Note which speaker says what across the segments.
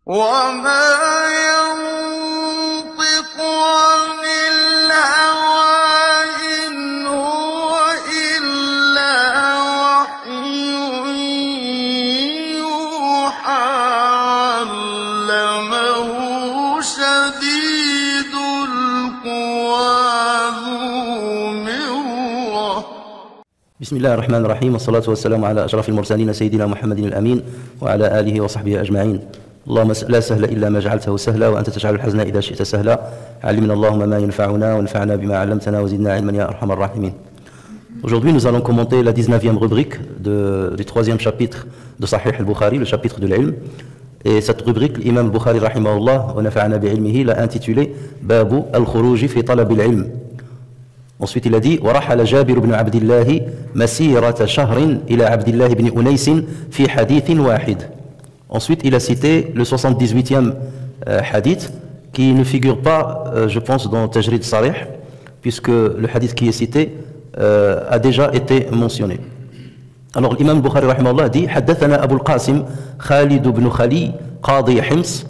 Speaker 1: وما ينطق عن الهوى إن هو إلا وحي يوحى علمه شديد القوى ذو مرة.
Speaker 2: بسم الله الرحمن الرحيم، والصلاة والسلام على أشرف المرسلين سيدنا محمد الأمين وعلى آله وصحبه أجمعين. اللهم لا سهل إلا ما جعلته سهلا وأنت تجعل الحزن إذا شئت سهلا. علمنا اللهم ما ينفعنا وانفعنا بما علمتنا وزدنا علما يا أرحم الراحمين. Aujourd'hui, nous allons commenter la 19e rubrique du 3e chapitre de Sahih al-Bukhari, le chapitre de l'ilm. Et cette rubrique, l'imam al-Bukhari rahimahullah wa nafa'ana bi'ilmihi l'a intitulée Babu al-Khuruji fi talab al-ilm. Ensuite, il a dit ورحل جابر بن عبد الله مسيرة شهر إلى عبد الله بن أنيس في حديث واحد. Ensuite, il a cité le 78e hadith qui ne figure pas, je pense, dans Tajrid Sarih, puisque le hadith qui est cité a déjà été mentionné. Alors, l'imam Bukhari rahimahullah dit حدثنا أبو القاسم خالد بن خلي قاضي حمص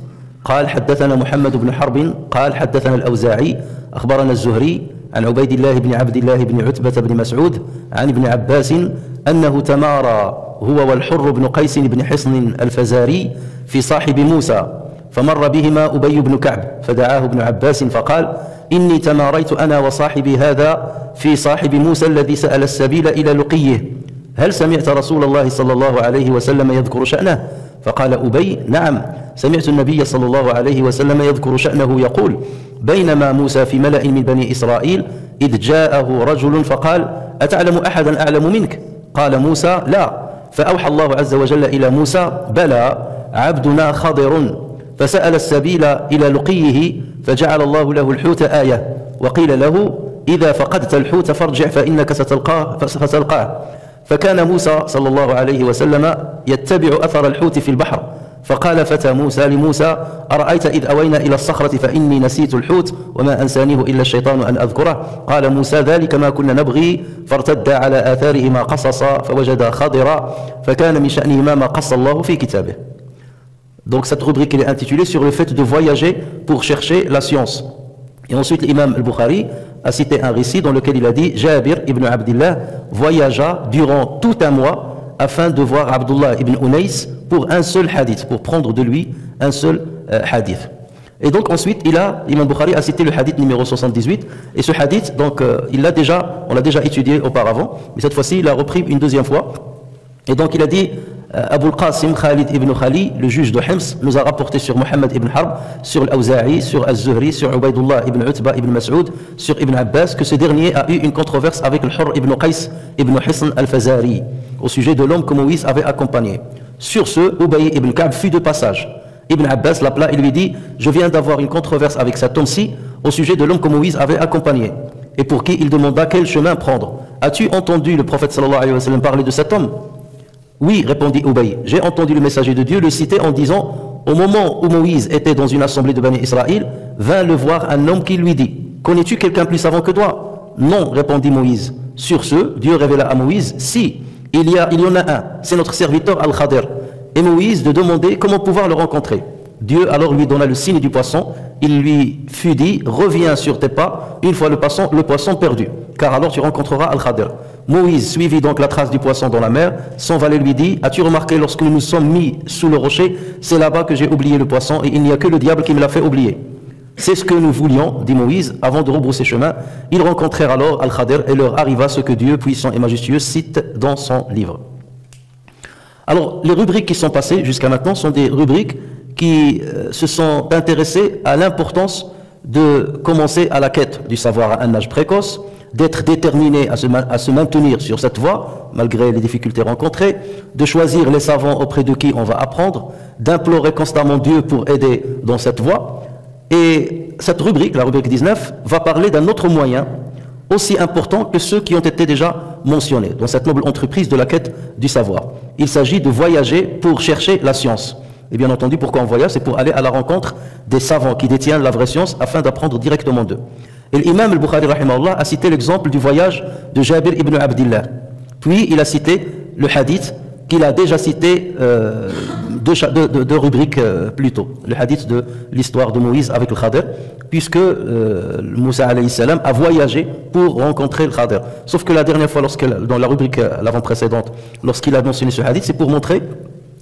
Speaker 2: قال حدثنا محمد بن حرب قال حدثنا الأوزاعي أخبرنا الزهري عن عبيد الله بن عبد الله بن عتبة بن مسعود عن ابن عباس أنه تمارى هو والحر بن قيس بن حصن الفزاري في صاحب موسى فمر بهما أبي بن كعب فدعاه ابن عباس فقال إني تماريت أنا وصاحبي هذا في صاحب موسى الذي سأل السبيل إلى لقيه هل سمعت رسول الله صلى الله عليه وسلم يذكر شأنه؟ فقال أبي نعم سمعت النبي صلى الله عليه وسلم يذكر شأنه يقول بينما موسى في ملأ من بني إسرائيل إذ جاءه رجل فقال أتعلم أحدا أعلم منك؟ قال موسى لا فأوحى الله عز وجل إلى موسى بلى عبدنا خضر فسأل السبيل إلى لقيه فجعل الله له الحوت آية وقيل له إذا فقدت الحوت فارجع فإنك ستلقاه فكان موسى صلى الله عليه وسلم يتبع أثر الحوت في البحر فقال فتى موسى لموسى أرأيت إذ أوينا إلى الصخرة فإني نسيت الحوت وما أنسانيه إلا الشيطان أن أذكره قال موسى ذلك ما كنا نبغي فارتد على آثارهما قصصا فوجدا خضرا فكان من شأنهما ما قص الله في كتابه. Donc cette rubrique est intitulée sur le fait de voyager pour chercher la science. Et ensuite l'imam al-Bukhari a cité un récit dans lequel il a dit Jabir ibn Abdillah voyagea durant tout un mois afin de voir Abdullah ibn Unais pour un seul hadith, pour prendre de lui un seul hadith. Et donc ensuite, l'imam Bukhari a cité le hadith numéro 78, et ce hadith, donc, on l'a déjà étudié auparavant, mais cette fois-ci, il a repris une deuxième fois. Et donc il a dit Abu al-Qasim Khalid ibn Khali, le juge de Hims, nous a rapporté sur Muhammad ibn Harb, sur l'Awza'i, sur Al-Zuhri, sur Ubaydullah ibn Utba ibn Mas'ud, sur Ibn Abbas, que ce dernier a eu une controverse avec le Hurr ibn Qais ibn Hisn al-Fazari, au sujet de l'homme que Moïse avait accompagné. Sur ce, Ubay ibn Ka'b fut de passage. Ibn Abbas l'appela et lui dit je viens d'avoir une controverse avec cet homme-ci au sujet de l'homme que Moïse avait accompagné. Et pour qui il demanda quel chemin prendre. As-tu entendu le prophète sallallahu alayhi wa sallam parler de cet homme? Oui, répondit Ubay, j'ai entendu le messager de Dieu le citer en disant au moment où Moïse était dans une assemblée de Bani Israël, vint le voir un homme qui lui dit connais-tu quelqu'un plus savant que toi? Non, répondit Moïse. Sur ce, Dieu révéla à Moïse si, il y en a un, c'est notre serviteur Al-Khadir. Et Moïse de demander comment pouvoir le rencontrer. Dieu alors lui donna le signe du poisson. Il lui fut dit reviens sur tes pas une fois le poisson perdu, car alors tu rencontreras Al-Khadir. Moïse suivit donc la trace du poisson dans la mer. Son valet lui dit as-tu remarqué lorsque nous nous sommes mis sous le rocher, c'est là-bas que j'ai oublié le poisson et il n'y a que le diable qui me l'a fait oublier. C'est ce que nous voulions, dit Moïse, avant de rebrousser chemin. Ils rencontrèrent alors Al-Khadir et leur arriva ce que Dieu puissant et majestueux cite dans son livre. Alors, les rubriques qui sont passées jusqu'à maintenant sont des rubriques qui se sont intéressées à l'importance de commencer à la quête du savoir à un âge précoce, d'être déterminé à se maintenir sur cette voie, malgré les difficultés rencontrées, de choisir les savants auprès de qui on va apprendre, d'implorer constamment Dieu pour aider dans cette voie. Et cette rubrique, la rubrique 19, va parler d'un autre moyen aussi important que ceux qui ont été déjà mentionnés dans cette noble entreprise de la quête du savoir. Il s'agit de voyager pour chercher la science. Et bien entendu, pourquoi on voyage? C'est pour aller à la rencontre des savants qui détiennent la vraie science afin d'apprendre directement d'eux. Et l'imam al-Bukhari rahimahullah a cité l'exemple du voyage de Jabir ibn Abdillah. Puis il a cité le hadith qu'il a déjà cité deux rubriques plus tôt. Le hadith de l'histoire de Moïse avec le Khadir, puisque Moussa alayhi salam a voyagé pour rencontrer le Khadir. Sauf que la dernière fois, dans la rubrique l'avant-précédente, lorsqu'il a mentionné ce hadith, c'est pour montrer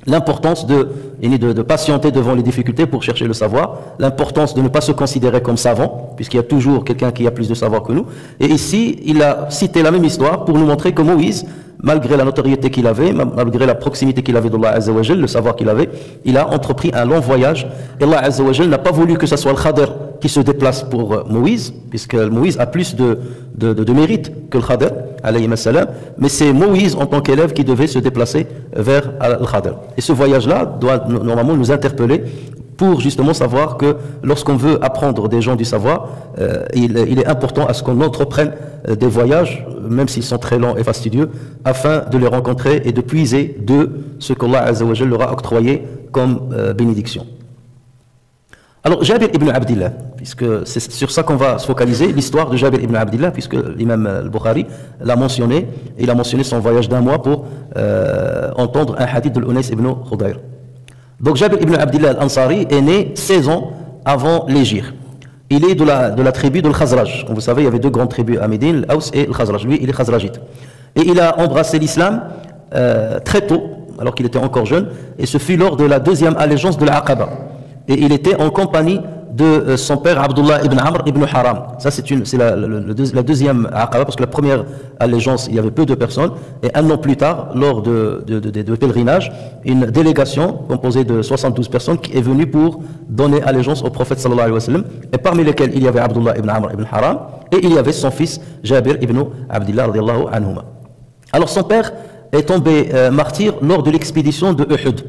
Speaker 2: l'importance de patienter devant les difficultés pour chercher le savoir, l'importance de ne pas se considérer comme savant, puisqu'il y a toujours quelqu'un qui a plus de savoir que nous. Et ici, il a cité la même histoire pour nous montrer que Moïse, malgré la notoriété qu'il avait, malgré la proximité qu'il avait d'Allah Azza wa Jal, le savoir qu'il avait, il a entrepris un long voyage. Et Allah Azza wa Jal n'a pas voulu que ce soit le Khadir qui se déplace pour Moïse, puisque Moïse a plus de mérite que le Khadir, alayhi salam, mais c'est Moïse en tant qu'élève qui devait se déplacer vers le Khadir. Et ce voyage-là doit normalement nous interpeller pour justement savoir que lorsqu'on veut apprendre des gens du savoir, il est important à ce qu'on entreprenne des voyages, même s'ils sont très longs et fastidieux, afin de les rencontrer et de puiser de ce qu'Allah Azza wa Jal leur a octroyé comme bénédiction. Alors Jabir ibn Abdillah, puisque c'est sur ça qu'on va se focaliser, l'histoire de Jabir ibn Abdillah, puisque l'imam al-Bukhari l'a mentionné, et il a mentionné son voyage d'un mois pour entendre un hadith de l'Unais ibn Khudayr. Donc Jabir ibn Abdillah al-Ansari est né 16 ans avant l'Hégire. Il est de la tribu de l'Khazraj. Comme vous savez, il y avait deux grandes tribus à Médine, l'Aws et l'Khazraj. Lui, il est Khazrajite. Et il a embrassé l'islam très tôt, alors qu'il était encore jeune, et ce fut lors de la deuxième allégeance de l'Aqaba. Et il était en compagnie de son père Abdullah ibn Amr ibn Haram. Ça, c'est la deuxième Aqaba, parce que la première allégeance, il y avait peu de personnes. Et un an plus tard, lors de pèlerinage, une délégation composée de 72 personnes qui est venue pour donner allégeance au prophète sallallahu alayhi wa sallam, et parmi lesquels il y avait Abdullah ibn Amr ibn Haram, et il y avait son fils Jabir ibn Abdillah radiyallahu anhuma. Alors son père est tombé martyr lors de l'expédition de Uhud,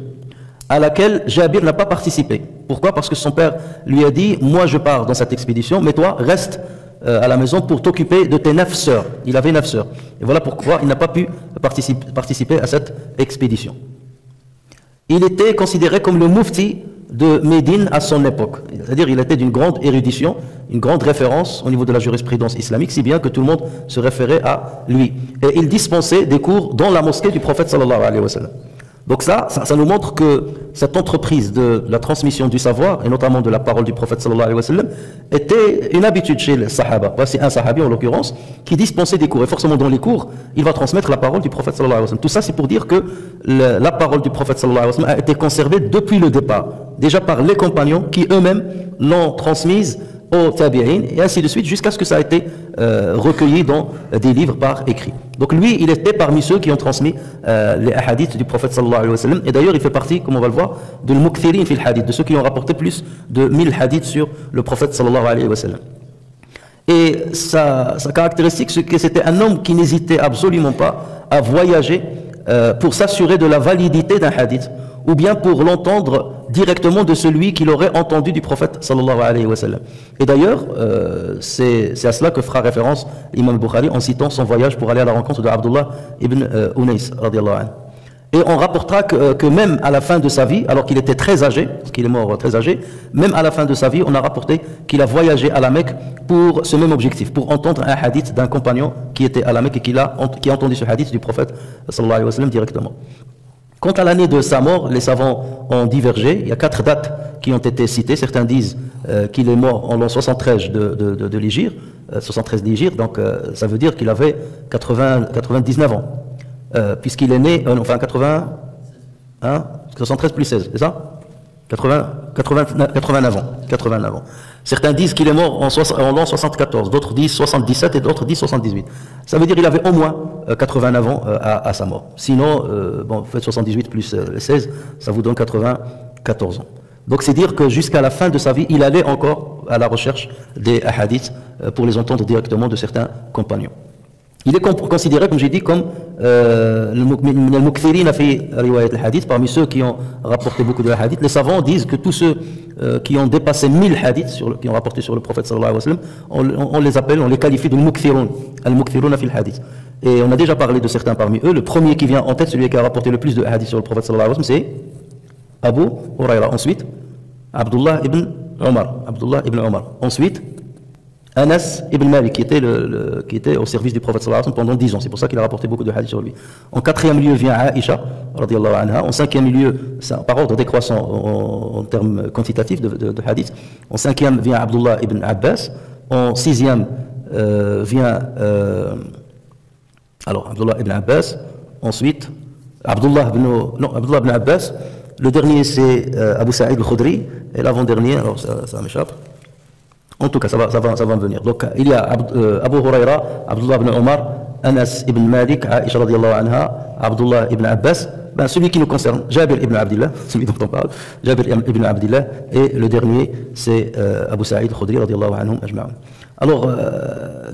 Speaker 2: à laquelle Jabir n'a pas participé. Pourquoi? Parce que son père lui a dit: moi je pars dans cette expédition, mais toi reste à la maison pour t'occuper de tes 9 sœurs. Il avait 9 sœurs. Et voilà pourquoi il n'a pas pu participer à cette expédition. Il était considéré comme le mufti de Médine à son époque. C'est-à-dire il était d'une grande érudition, une grande référence au niveau de la jurisprudence islamique, si bien que tout le monde se référait à lui. Et il dispensait des cours dans la mosquée du prophète sallallahu alayhi wa sallam. Donc ça nous montre que cette entreprise de la transmission du savoir, et notamment de la parole du prophète sallallahu alayhi wa sallam, était une habitude chez les sahaba. C'est un sahabi en l'occurrence qui dispensait des cours. Et forcément dans les cours, il va transmettre la parole du prophète sallallahu alayhi wa sallam. Tout ça c'est pour dire que la parole du prophète sallallahu alayhi wa sallam a été conservée depuis le départ. Déjà par les compagnons qui eux-mêmes l'ont transmise aux tabi'in, et ainsi de suite, jusqu'à ce que ça a été recueilli dans des livres par écrit. Donc lui, il était parmi ceux qui ont transmis les hadiths du prophète sallallahu alayhi wa sallam, et d'ailleurs il fait partie, comme on va le voir, de l'mukthirin fil hadith, de ceux qui ont rapporté plus de 1000 hadiths sur le prophète sallallahu alayhi wa sallam. Et sa caractéristique, c'est que c'était un homme qui n'hésitait absolument pas à voyager pour s'assurer de la validité d'un hadith, ou bien pour l'entendre directement de celui qui l'aurait entendu du prophète sallallahu alayhi wa sallam. Et d'ailleurs, c'est à cela que fera référence l'imam Bukhari en citant son voyage pour aller à la rencontre de Abdullah ibn Unais radiyallahu anhu. Et on rapportera que même à la fin de sa vie, alors qu'il était très âgé, parce qu'il est mort très âgé, même à la fin de sa vie, on a rapporté qu'il a voyagé à la Mecque pour ce même objectif, pour entendre un hadith d'un compagnon qui était à la Mecque et qui a entendu ce hadith du prophète sallallahu alayhi wa sallam directement. Quant à l'année de sa mort, les savants ont divergé. Il y a 4 dates qui ont été citées. Certains disent qu'il est mort en l'an 73 de l'Hégire, 73 d'Hégire, donc ça veut dire qu'il avait 99 ans. Puisqu'il est né, enfin 73 plus 16, c'est ça? 89 ans. Certains disent qu'il est mort en l'an 74, d'autres disent 77 et d'autres disent 78. Ça veut dire qu'il avait au moins 89 ans à sa mort. Sinon, vous faites 78 plus 16, ça vous donne 94 ans. Donc c'est dire que jusqu'à la fin de sa vie, il allait encore à la recherche des hadiths pour les entendre directement de certains compagnons. Il est considéré, comme j'ai dit, comme al-mukthirin fi riwayat al-hadith, parmi ceux qui ont rapporté beaucoup de hadiths. Les savants disent que tous ceux qui ont dépassé 1000 hadiths, qui ont rapporté sur le prophète sallallahu alayhi wa sallam, on les appelle, on les qualifie de mukthirun, al-mukthiruna fi al-hadith. Et on a déjà parlé de certains parmi eux. Le premier qui vient en tête, celui qui a rapporté le plus de hadiths sur le prophète sallallahu alayhi wa sallam, c'est Abu Huraira. Ensuite, Abdullah ibn Omar. Ensuite, Anas ibn Malik, qui était au service du prophète sallallahu alayhi wa sallam pendant 10 ans. C'est pour ça qu'il a rapporté beaucoup de hadiths sur lui. En quatrième lieu vient Aïcha, radiyallahu anha. En cinquième lieu, par ordre décroissant en termes quantitatifs de hadiths. En cinquième vient Abdullah ibn Abbas. En sixième vient Abdullah ibn Abbas. Ensuite, Abdullah ibn Abbas. Le dernier c'est Abu Sa'id al-Khudri. Et l'avant-dernier, alors ça m'échappe. En tout cas, ça va venir. Donc, il y a Abu Huraira, Abdullah ibn Omar, Anas ibn Malik, Aisha radiyallahu anha, Abdullah ibn Abbas. Ben, celui qui nous concerne, Jabir ibn Abdillah, celui dont on parle, Jabir ibn Abdillah. Et le dernier, c'est Abu Sa'id al-Khudri radiyallahu anhum ajma'un. Alors,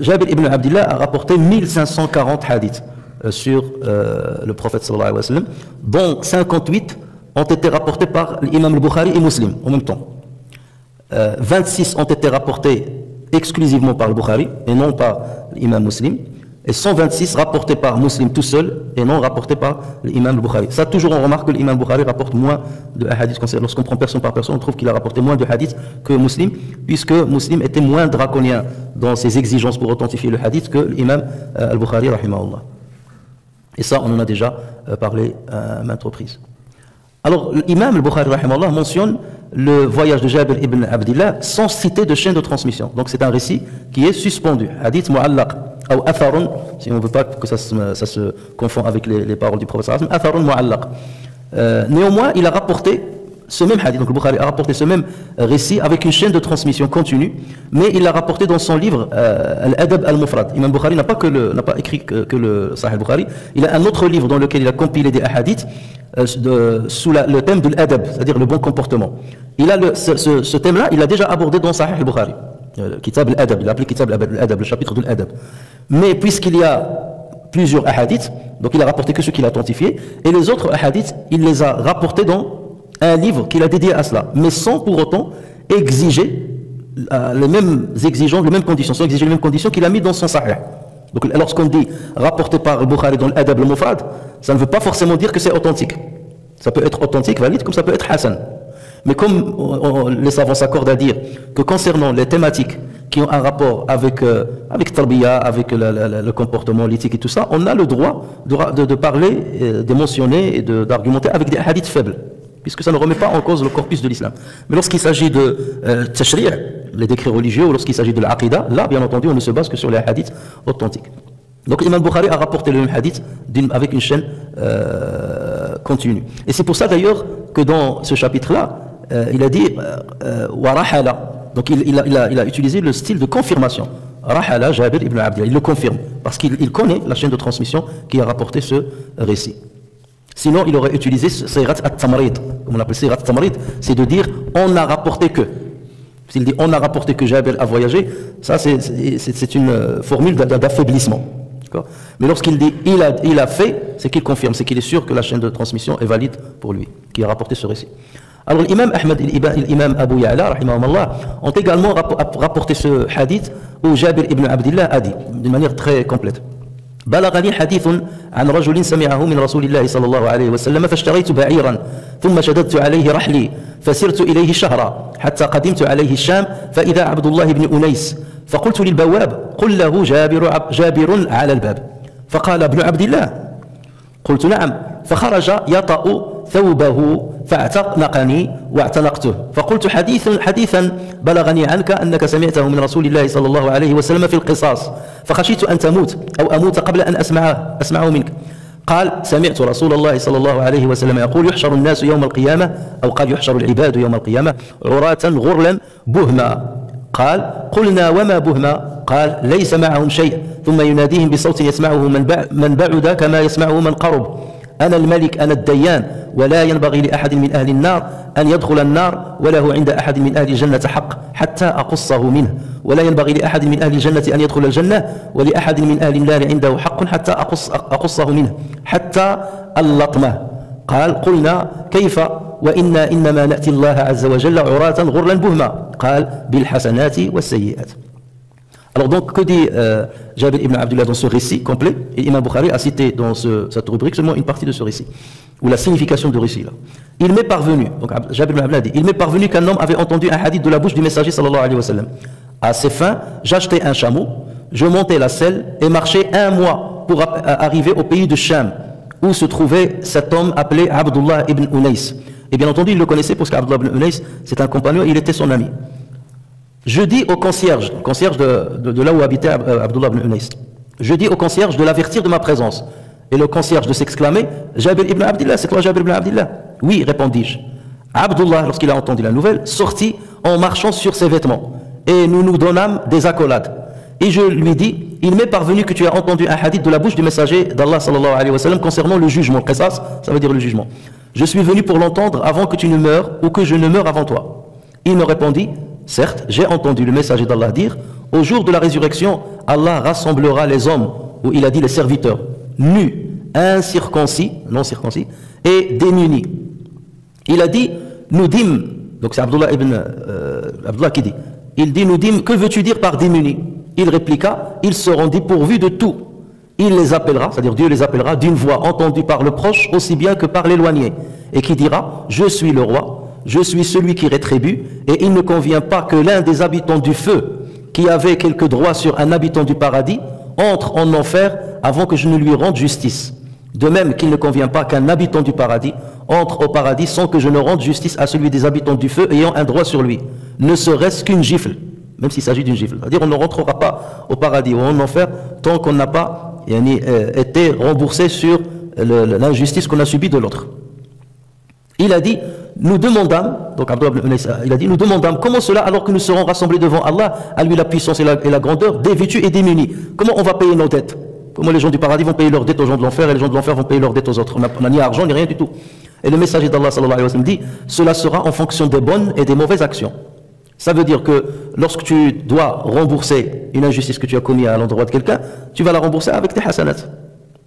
Speaker 2: Jabir ibn Abdillah a rapporté 1540 hadiths sur le prophète sallallahu alayhi wa sallam, dont 58 ont été rapportés par l'imam al-Bukhari et Muslim en même temps. 26 ont été rapportés exclusivement par le Bukhari et non par l'imam Muslim, et 126 rapportés par Muslim tout seul et non rapportés par l'imam Bukhari. Ça, toujours on remarque que l'imam Bukhari rapporte moins de hadiths. Lorsqu'on prend personne par personne, on trouve qu'il a rapporté moins de hadiths que Muslim, puisque Muslim était moins draconien dans ses exigences pour authentifier le hadith que l'imam al-Bukhari rahimahullah. Et ça, on en a déjà parlé à maintes reprises. Alors, l'imam al-Bukhari rahimahullah mentionne le voyage de Jabir ibn Abdillah sans citer de chaîne de transmission. Donc c'est un récit qui est suspendu. Hadith mu'allaq, ou atharun, si on ne veut pas que ça se confond avec les paroles du prophète sallallahu alayhi wa sallam, atharun mu'allaq. Néanmoins, il a rapporté ce même hadith, donc le Bukhari a rapporté ce même récit avec une chaîne de transmission continue, mais il l'a rapporté dans son livre Al-Adab al-Mufrad. Imam Bukhari n'a pas écrit que le Sahih al-Bukhari, il a un autre livre dans lequel il a compilé des hadiths sous le thème de l'adab, c'est-à-dire le bon comportement. Il a ce thème-là, il l'a déjà abordé dans Sahih al-Bukhari, Kitab al-Adab, il a appelé Kitab al-Adab, le chapitre de l'adab. Mais puisqu'il y a plusieurs hadiths, donc il a rapporté que ceux qu'il a authentifiés, et les autres hadiths, il les a rapportés dans un livre qu'il a dédié à cela, mais sans pour autant exiger les mêmes exigences, les mêmes conditions, sans exiger les mêmes conditions qu'il a mis dans son Sahih. Donc lorsqu'on dit rapporté par le Bukhari dans l'Adab al-Mufrad, ça ne veut pas forcément dire que c'est authentique. Ça peut être authentique, valide, comme ça peut être Hassan. Mais comme les savants s'accordent à dire que concernant les thématiques qui ont un rapport avec Tarbiya, avec le comportement, l'éthique et tout ça, on a le droit de parler, de mentionner et d'argumenter avec des hadiths faibles, puisque ça ne remet pas en cause le corpus de l'islam. Mais lorsqu'il s'agit de tashri', les décrets religieux, ou lorsqu'il s'agit de l'aqidah, là, bien entendu, on ne se base que sur les hadiths authentiques. Donc l'imam Bukhari a rapporté le même hadith avec une chaîne continue. Et c'est pour ça d'ailleurs que dans ce chapitre-là, il a dit wa rahala. Donc il a utilisé le style de confirmation. Rahala Jabir ibn Abdillah, il le confirme, parce qu'il connaît la chaîne de transmission qui a rapporté ce récit. Sinon, il aurait utilisé Sirat at-Tamrid, comme on appelle Sirat at-Tamrid, c'est de dire on n'a rapporté que. S'il dit on n'a rapporté que Jabir a voyagé, ça c'est une formule d'affaiblissement. Mais lorsqu'il dit il a fait, c'est qu'il confirme, c'est qu'il est sûr que la chaîne de transmission est valide pour lui, qui a rapporté ce récit. Alors l'imam Ahmad et l'imam Abu Ya'la, rahimahumullah, ont également rapporté ce hadith où Jabir ibn Abdillah a dit, d'une manière très complète. بلغني حديث عن رجل سمعه من رسول الله صلى الله عليه وسلم فاشتريت بعيرا ثم شددت عليه رحلي فسرت إليه شهرا حتى قدمت عليه الشام فإذا عبد الله بن أنيس فقلت للبواب قل له جابر على الباب فقال ابن عبد الله قلت نعم فخرج يطأ ثوبه فاعتنقني واعتنقته فقلت حديثا بلغني عنك أنك سمعته من رسول الله صلى الله عليه وسلم في القصاص فخشيت أن تموت أو أموت قبل أن أسمعه منك قال سمعت رسول الله صلى الله عليه وسلم يقول يحشر الناس يوم القيامة أو قال يحشر العباد يوم القيامة عراة غرلا بهما قال قلنا وما بهما قال ليس معهم شيء ثم يناديهم بصوت يسمعه من بعد كما يسمعه من قرب أنا الملك أنا الديان ولا ينبغي لأحد من أهل النار أن يدخل النار وله عند أحد من أهل الجنة حق حتى أقصه منه ولا ينبغي لأحد من أهل الجنة أن يدخل الجنة ولأحد من أهل النار عنده حق حتى أقصه منه حتى اللطمة قال قلنا كيف وإنا إنما نأتي الله عز وجل عراة غرلا بهما قال بالحسنات والسيئات. Alors donc, que dit Jabir ibn Abdullah dans ce récit complet? Et Imam Bukhari a cité dans cette rubrique seulement une partie de ce récit, ou la signification du récit là. Il m'est parvenu, donc Jabir ibn Abdullah dit, il m'est parvenu qu'un homme avait entendu un hadith de la bouche du messager sallallahu alayhi wa sallam. À ces fins, j'achetais un chameau, je montais la selle et marchais 1 mois pour arriver au pays de Sham, où se trouvait cet homme appelé Abdullah ibn Unais. Et bien entendu, il le connaissait parce qu'Abdullah ibn Unais, c'est un compagnon, il était son ami. Je dis au concierge de là où habitait Abdullah ibn Unais, je dis au concierge de l'avertir de ma présence. Et le concierge de s'exclamer, Jabir ibn Abdillah, c'est toi Jabir ibn Abdillah? Oui, répondis-je. Abdullah, lorsqu'il a entendu la nouvelle, sortit en marchant sur ses vêtements. Et nous nous donnâmes des accolades. Et je lui dis, il m'est parvenu que tu as entendu un hadith de la bouche du messager d'Allah sallallahu alayhi wa sallam concernant le jugement. Le qisas, ça veut dire le jugement. Je suis venu pour l'entendre avant que tu ne meures ou que je ne meure avant toi. Il me répondit, certes, j'ai entendu le messager d'Allah dire, au jour de la résurrection, Allah rassemblera les hommes, ou il a dit les serviteurs, nus, incirconcis, non circoncis, et démunis. Il a dit, nous dîmes, donc c'est Abdullah qui dit, il dit, nous dîmes, que veux-tu dire par démunis? Il répliqua, ils seront dépourvus de tout. Il les appellera, c'est-à-dire Dieu les appellera d'une voix entendue par le proche aussi bien que par l'éloigné, et qui dira, je suis le roi, je suis celui qui rétribue, et il ne convient pas que l'un des habitants du feu, qui avait quelque droit sur un habitant du paradis, entre en enfer avant que je ne lui rende justice. De même qu'il ne convient pas qu'un habitant du paradis entre au paradis sans que je ne rende justice à celui des habitants du feu ayant un droit sur lui, ne serait-ce qu'une gifle, même s'il s'agit d'une gifle. C'est-à-dire on ne rentrera pas au paradis ou en enfer tant qu'on n'a pas été remboursé sur l'injustice qu'on a subie de l'autre. Il a dit, nous demandâmes, donc il a dit, nous demandâmes comment cela alors que nous serons rassemblés devant Allah, à lui la puissance et la grandeur, dévêtus et démunis. Comment on va payer nos dettes? Comment les gens du paradis vont payer leurs dettes aux gens de l'enfer et les gens de l'enfer vont payer leurs dettes aux autres? On n'a ni argent ni rien du tout. Et le messager d'Allah sallallahu alayhi wa sallam dit, cela sera en fonction des bonnes et des mauvaises actions. Ça veut dire que lorsque tu dois rembourser une injustice que tu as commise à l'endroit de quelqu'un, tu vas la rembourser avec tes hasanats.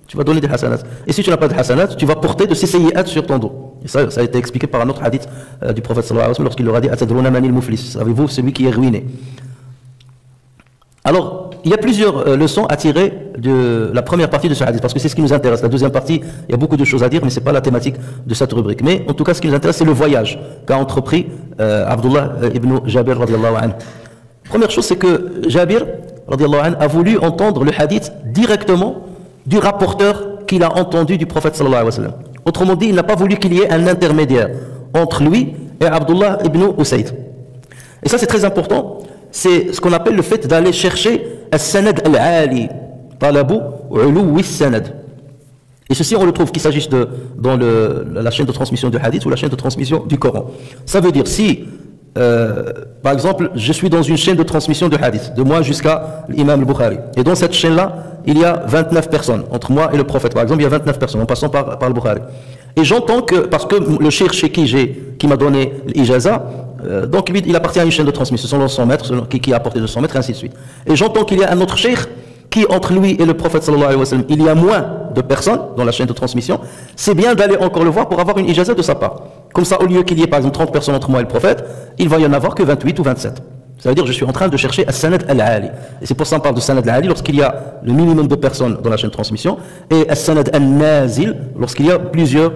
Speaker 2: Tu vas donner des hasanats. Et si tu n'as pas de hasanats, tu vas porter de ces sayyi'at sur ton dos. Et ça a été expliqué par un autre hadith du prophète sallallahu alayhi wa sallam lorsqu'il leur a dit, Atadruna manil muflis, savez-vous celui qui est ruiné. Alors, il y a plusieurs leçons à tirer de la première partie de ce hadith, parce que c'est ce qui nous intéresse. La deuxième partie, il y a beaucoup de choses à dire, mais ce n'est pas la thématique de cette rubrique. Mais en tout cas, ce qui nous intéresse, c'est le voyage qu'a entrepris Abdullah ibn Jabir radiallahu anhu. Première chose, c'est que Jabir radiallahu anhu a voulu entendre le hadith directement du rapporteur qu'il a entendu du prophète sallallahu alayhi wa sallam. Autrement dit, il n'a pas voulu qu'il y ait un intermédiaire entre lui et Abdullah ibn Usayd. Et ça, c'est très important. C'est ce qu'on appelle le fait d'aller chercher al-sanad al-ali, talabu uluwi sanad. Et ceci, on le trouve qu'il s'agisse dans la chaîne de transmission du hadith ou la chaîne de transmission du Coran. Ça veut dire, si, par exemple, je suis dans une chaîne de transmission du hadith, de moi jusqu'à l'imam al-Bukhari, et dans cette chaîne-là, il y a 29 personnes, entre moi et le prophète, par exemple, il y a 29 personnes, en passant par le Bukhari. Et j'entends que, parce que le cheikh chez qui m'a donné l'ijaza, donc lui, il appartient à une chaîne de transmission, selon son maître, qui a apporté de son maître, et ainsi de suite. Et j'entends qu'il y a un autre cheikh qui, entre lui et le prophète sallallahu alayhi wa sallam, il y a moins de personnes dans la chaîne de transmission. C'est bien d'aller encore le voir pour avoir une ijaza de sa part. Comme ça, au lieu qu'il y ait par exemple 30 personnes entre moi et le prophète, il va y en avoir que 28 ou 27. Ça veut dire que je suis en train de chercher as-sanad al-ali. Et c'est pour ça qu'on parle de sanad al-ali lorsqu'il y a le minimum de personnes dans la chaîne de transmission, et as-sanad al-nazil lorsqu'il y a plusieurs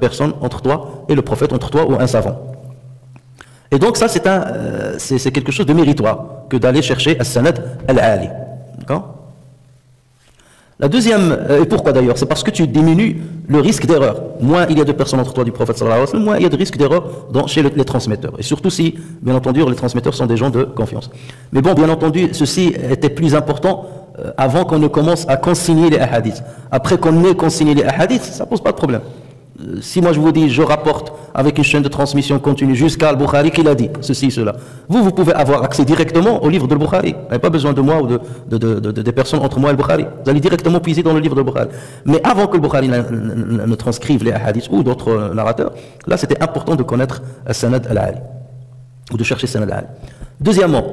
Speaker 2: personnes entre toi et le prophète, entre toi ou un savant. Et donc ça, c'est quelque chose de méritoire que d'aller chercher as-sanad al-ali. D'accord? La deuxième, et pourquoi d'ailleurs? C'est parce que tu diminues le risque d'erreur. Moins il y a de personnes entre toi du prophète sallallahu alayhi wa sallam, moins il y a de risque d'erreur chez les transmetteurs. Et surtout si, bien entendu, les transmetteurs sont des gens de confiance. Mais bon, bien entendu, ceci était plus important avant qu'on ne commence à consigner les hadiths. Après qu'on ait consigné les hadiths, ça pose pas de problème. Si moi je vous dis, je rapporte avec une chaîne de transmission continue jusqu'à Al-Bukhari qui l'a dit, ceci, cela. Vous pouvez avoir accès directement au livre de Al-Bukhari. Vous n'avez pas besoin de moi ou des personnes entre moi et Al-Bukhari. Vous allez directement puiser dans le livre de Al-Bukhari. Mais avant que Al-Bukhari ne transcrive les hadiths ou d'autres narrateurs, là c'était important de connaître Sanad al-Ali, ou de chercher Sanad al-Ali. Deuxièmement,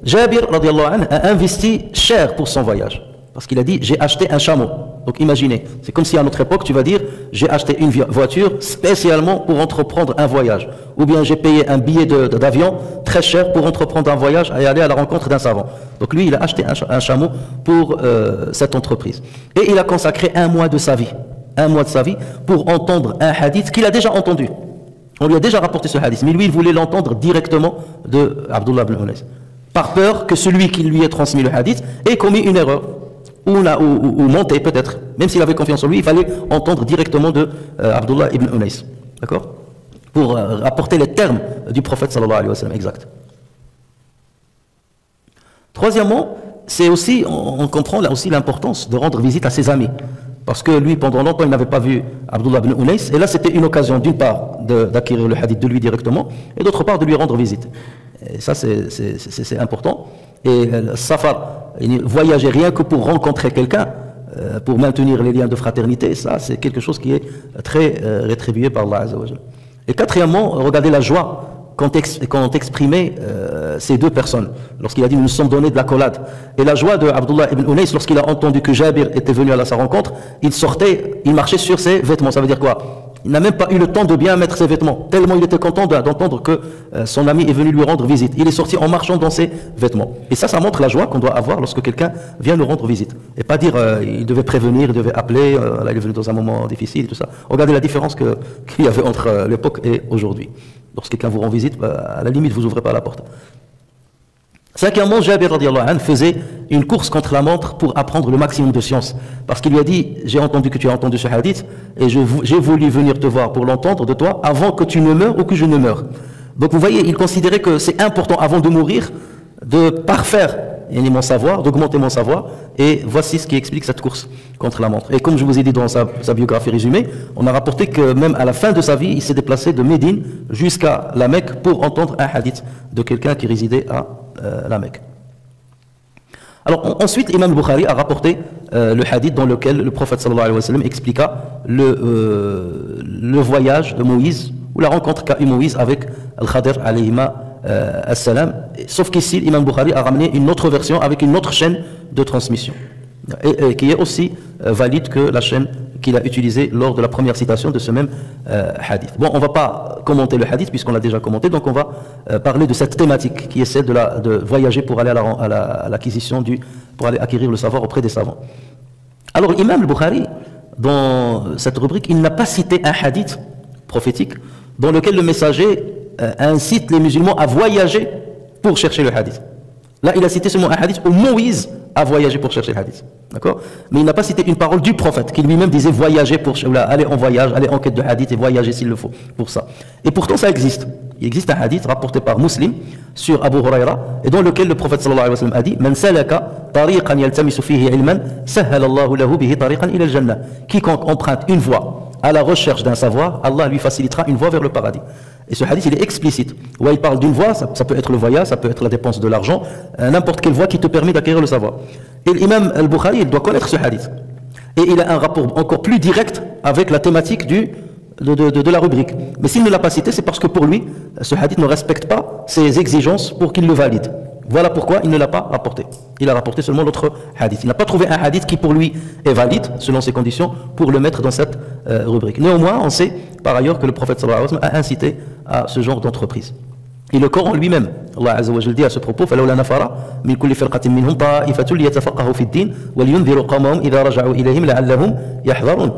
Speaker 2: Jabir radiallahu anhu a investi cher pour son voyage. Parce qu'il a dit, j'ai acheté un chameau. Donc imaginez, c'est comme si à notre époque, tu vas dire, j'ai acheté une voiture spécialement pour entreprendre un voyage. Ou bien j'ai payé un billet d'avion très cher pour entreprendre un voyage et aller à la rencontre d'un savant. Donc lui, il a acheté un chameau pour cette entreprise. Et il a consacré 1 mois de sa vie. 1 mois de sa vie pour entendre un hadith qu'il a déjà entendu. On lui a déjà rapporté ce hadith. Mais lui, il voulait l'entendre directement de Abdullah ibn Unais. par peur que celui qui lui ait transmis le hadith ait commis une erreur, ou menté peut-être. Même s'il avait confiance en lui, il fallait entendre directement de Abdullah ibn Unais, d'accord, pour apporter les termes du prophète sallallahu alayhi wa sallam, exact. Troisièmement, c'est aussi, on comprend là aussi l'importance de rendre visite à ses amis. Parce que lui, pendant longtemps, il n'avait pas vu Abdullah ibn Unais. Et là, c'était une occasion, d'une part, d'acquérir le hadith de lui directement, et d'autre part, de lui rendre visite. Et ça, c'est important. Et Safar, voyager rien que pour rencontrer quelqu'un, pour maintenir les liens de fraternité, ça, c'est quelque chose qui est très rétribué par Allah Azza wa Jalla. Et quatrièmement, regardez la joie qu'ont exprimé ces deux personnes lorsqu'il a dit nous nous sommes donné de l'accolade. Et la joie de Abdullah ibn Unais lorsqu'il a entendu que Jabir était venu à sa rencontre, il marchait sur ses vêtements. Ça veut dire quoi? Il n'a même pas eu le temps de bien mettre ses vêtements, tellement il était content d'entendre que son ami est venu lui rendre visite. Il est sorti en marchant dans ses vêtements. Et ça montre la joie qu'on doit avoir lorsque quelqu'un vient nous rendre visite. Et pas dire il devait prévenir, il devait appeler, là il est venu dans un moment difficile, tout ça. Regardez la différence qu'il y avait entre l'époque et aujourd'hui. Lorsque quelqu'un vous rend visite, à la limite, vous n'ouvrez pas la porte. Cinquièmement, Jabir radiallahu anhu faisait une course contre la montre pour apprendre le maximum de science. Parce qu'il lui a dit, j'ai entendu que tu as entendu ce hadith, et j'ai voulu venir te voir pour l'entendre de toi avant que tu ne meures ou que je ne meure. Donc vous voyez, il considérait que c'est important avant de mourir de parfaire mon savoir, d'augmenter mon savoir, et voici ce qui explique cette course contre la montre. Et comme je vous ai dit dans sa biographie résumée, on a rapporté que même à la fin de sa vie, il s'est déplacé de Médine jusqu'à la Mecque pour entendre un hadith de quelqu'un qui résidait à la Mecque. Alors ensuite, Imam Bukhari a rapporté le hadith dans lequel le prophète sallallahu alayhi wa sallam expliqua le voyage de Moïse, ou la rencontre qu'a eu Moïse avec Al-Khadir alayhima as-salam, sauf qu'ici l'imam Bukhari a ramené une autre version avec une autre chaîne de transmission et qui est aussi valide que la chaîne qu'il a utilisée lors de la première citation de ce même hadith. Bon, on ne va pas commenter le hadith puisqu'on l'a déjà commenté, donc on va parler de cette thématique qui est celle de voyager pour aller à l'acquisition pour aller acquérir le savoir auprès des savants. Alors l'imam Bukhari, dans cette rubrique, il n'a pas cité un hadith prophétique dans lequel le messager incite les musulmans à voyager pour chercher le hadith. Là, il a cité seulement un hadith où Moïse a voyagé pour chercher le hadith. D'accord? Mais il n'a pas cité une parole du prophète qui lui-même disait voyager aller en voyage, aller en quête de hadith et voyager s'il le faut pour ça. Et pourtant, ça existe. Il existe un hadith rapporté par Muslim sur Abu Huraira et dans lequel le prophète sallallahu alayhi wa sallam a dit Man salaka tariqan yaltamisu fihi ilman sahhala Allahu lahu bihi tariqan ila al-jannah. Quiconque emprunte une voie à la recherche d'un savoir, Allah lui facilitera une voie vers le paradis. Et ce hadith, il est explicite. Où il parle d'une voie, ça peut être le voyage, ça peut être la dépense de l'argent, n'importe quelle voie qui te permet d'acquérir le savoir. Et l'imam al-Bukhari, il doit connaître ce hadith. Et il a un rapport encore plus direct avec la thématique de la rubrique. Mais s'il ne l'a pas cité, c'est parce que pour lui, ce hadith ne respecte pas ses exigences pour qu'il le valide. Voilà pourquoi il ne l'a pas rapporté. Il a rapporté seulement l'autre hadith. Il n'a pas trouvé un hadith qui pour lui est valide, selon ses conditions, pour le mettre dans cette rubrique. Néanmoins, on sait par ailleurs que le prophète sallallahu alayhi wa sallam a incité à ce genre d'entreprise. Et le Coran lui-même, Allah Azza wa Jalla dit à ce propos فَلَوْلَا نَفَرَ مِنْ كُلِّ فِرْقَةٍ مِّنْهُمْ طَائِفَةٌ لِيَتَفَقَّهُوا فِي الدِّينِ وَلِيُنذِرُوا قَوْمَهُمْ إِذَا رَجَعُوا إِلَيْهِمْ لَعَلَّهُمْ يَحْذَرُونَ.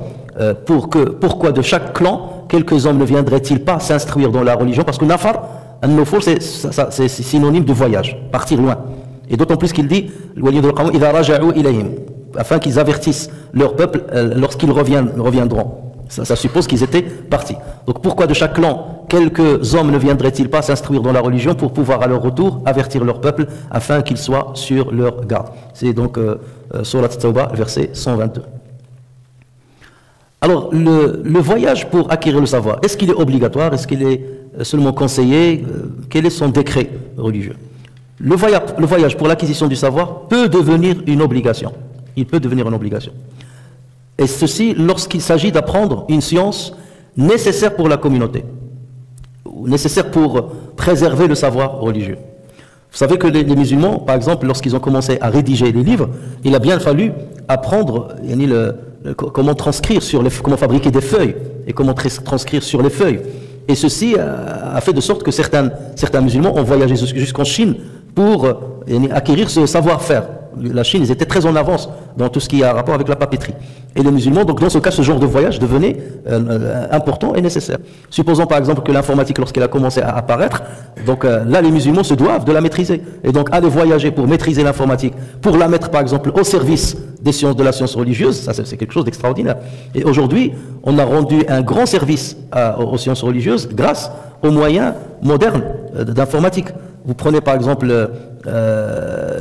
Speaker 2: Pourquoi de chaque clan, quelques hommes ne viendraient-ils pas s'instruire dans la religion? Parce que nafar, an-nufur, c'est synonyme de voyage, partir loin. Et d'autant plus qu'il dit afin qu'ils avertissent leur peuple lorsqu'ils reviendront. Ça suppose qu'ils étaient partis. Donc pourquoi de chaque clan, quelques hommes ne viendraient-ils pas s'instruire dans la religion pour pouvoir à leur retour avertir leur peuple afin qu'ils soient sur leur garde? C'est donc Surat Tawbah, verset 122. Alors, le voyage pour acquérir le savoir, est-ce qu'il est obligatoire? Est-ce qu'il est seulement conseillé? Quel est son décret religieux? Le voyage pour l'acquisition du savoir peut devenir une obligation. Il peut devenir une obligation. Et ceci lorsqu'il s'agit d'apprendre une science nécessaire pour la communauté, nécessaire pour préserver le savoir religieux. Vous savez que les musulmans, par exemple, lorsqu'ils ont commencé à rédiger les livres, il a bien fallu apprendre comment transcrire comment fabriquer des feuilles et comment transcrire sur les feuilles. Et ceci a fait de sorte que certains musulmans ont voyagé jusqu'en Chine pour acquérir ce savoir-faire. la Chine, ils étaient très en avance dans tout ce qui a rapport avec la papeterie. Et les musulmans, donc dans ce cas, ce genre de voyage devenait important et nécessaire. Supposons par exemple que l'informatique, lorsqu'elle a commencé à apparaître, donc là les musulmans se doivent de la maîtriser. Et donc aller voyager pour maîtriser l'informatique, pour la mettre par exemple au service des sciences, de la science religieuse, ça c'est quelque chose d'extraordinaire. Et aujourd'hui, on a rendu un grand service aux sciences religieuses grâce aux moyens modernes d'informatique. Vous prenez par exemple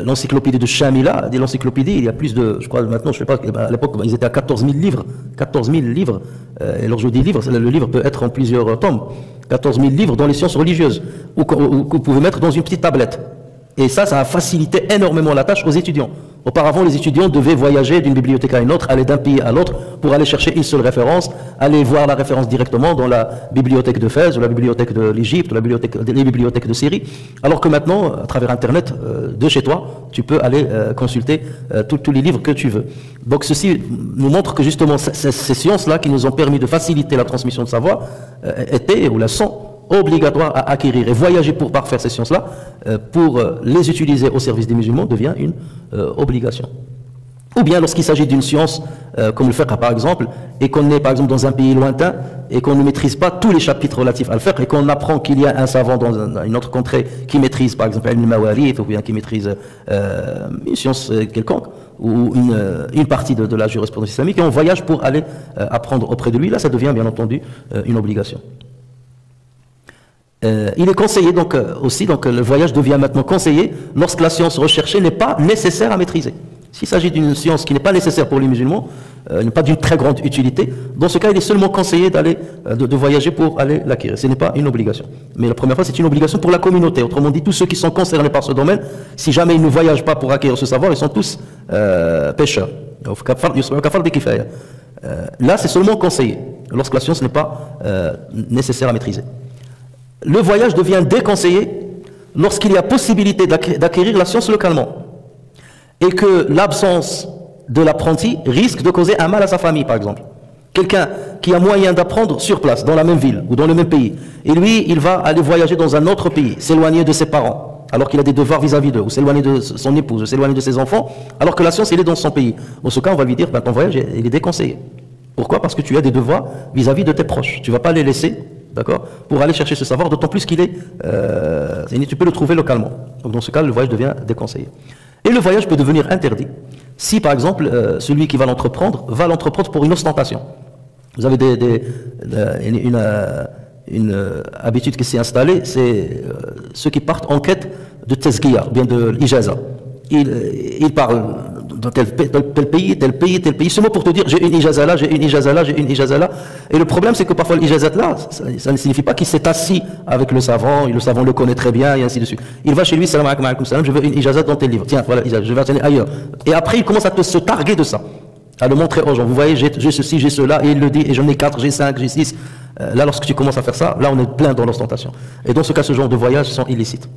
Speaker 2: l'encyclopédie de Shamila, l'encyclopédie, il y a plus de, je crois maintenant, je ne sais pas, à l'époque ils étaient à 14 000 livres, 14 000 livres, et lorsque je dis livre, le livre peut être en plusieurs tomes, 14 000 livres dans les sciences religieuses, ou que vous pouvez mettre dans une petite tablette. Et ça a facilité énormément la tâche aux étudiants. Auparavant, les étudiants devaient voyager d'une bibliothèque à une autre, aller d'un pays à l'autre pour aller chercher une seule référence, aller voir la référence directement dans la bibliothèque de Fès, ou la bibliothèque de l'Égypte, ou les bibliothèques de Syrie. Alors que maintenant, à travers Internet, de chez toi, tu peux aller consulter tous les livres que tu veux. Donc ceci nous montre que justement ces sciences-là qui nous ont permis de faciliter la transmission de savoir étaient ou la sont obligatoire à acquérir et voyager pour parfaire ces sciences-là, pour les utiliser au service des musulmans, devient une obligation. Ou bien lorsqu'il s'agit d'une science, comme le fiqh par exemple, et qu'on est par exemple dans un pays lointain, et qu'on ne maîtrise pas tous les chapitres relatifs à le fiqh, et qu'on apprend qu'il y a un savant dans une autre contrée qui maîtrise par exemple le mawarith, ou bien qui maîtrise une science quelconque, ou une partie de la jurisprudence islamique, et on voyage pour aller apprendre auprès de lui, là ça devient bien entendu une obligation. Il est conseillé donc aussi, donc le voyage devient maintenant conseillé lorsque la science recherchée n'est pas nécessaire à maîtriser. S'il s'agit d'une science qui n'est pas nécessaire pour les musulmans, n'est pas d'une très grande utilité, dans ce cas il est seulement conseillé d'aller de voyager pour aller l'acquérir. Ce n'est pas une obligation. Mais la première fois c'est une obligation pour la communauté. Autrement dit, tous ceux qui sont concernés par ce domaine, si jamais ils ne voyagent pas pour acquérir ce savoir, ils sont tous pécheurs. Là c'est seulement conseillé, lorsque la science n'est pas nécessaire à maîtriser. Le voyage devient déconseillé lorsqu'il y a possibilité d'acquérir la science localement et que l'absence de l'apprenti risque de causer un mal à sa famille, par exemple. Quelqu'un qui a moyen d'apprendre sur place, dans la même ville ou dans le même pays, et lui, il va aller voyager dans un autre pays, s'éloigner de ses parents, alors qu'il a des devoirs vis-à-vis d'eux, ou s'éloigner de son épouse, ou s'éloigner de ses enfants, alors que la science, il est dans son pays. Dans ce cas, on va lui dire, ben, ton voyage, il est déconseillé. Pourquoi? Parce que tu as des devoirs vis-à-vis de tes proches. Tu ne vas pas les laisser, d'accord, pour aller chercher ce savoir, d'autant plus qu'il est, tu peux le trouver localement. Donc dans ce cas, le voyage devient déconseillé. Et le voyage peut devenir interdit si, par exemple, celui qui va l'entreprendre pour une ostentation. Vous avez une habitude qui s'est installée, c'est ceux qui partent en quête de tezkiya, ou bien de l'ijaza. Ils parlent dans tel pays, seulement pour te dire j'ai une ijaza là, j'ai une ijaza là, j'ai une ijaza là. Et le problème c'est que parfois l'ijazat là, ça ne signifie pas qu'il s'est assis avec le savant, et le savant le connaît très bien, et ainsi de suite. Il va chez lui, salam alaikum salam, je veux une ijazat dans tel livre, tiens voilà, je vais aller ailleurs. Et après il commence à se targuer de ça, à le montrer aux gens, vous voyez j'ai ceci, j'ai cela, et il le dit, et j'en ai 4, j'ai 5, j'ai 6. Là lorsque tu commences à faire ça, là on est plein dans l'ostentation. Et dans ce cas ce genre de voyages sont illicites.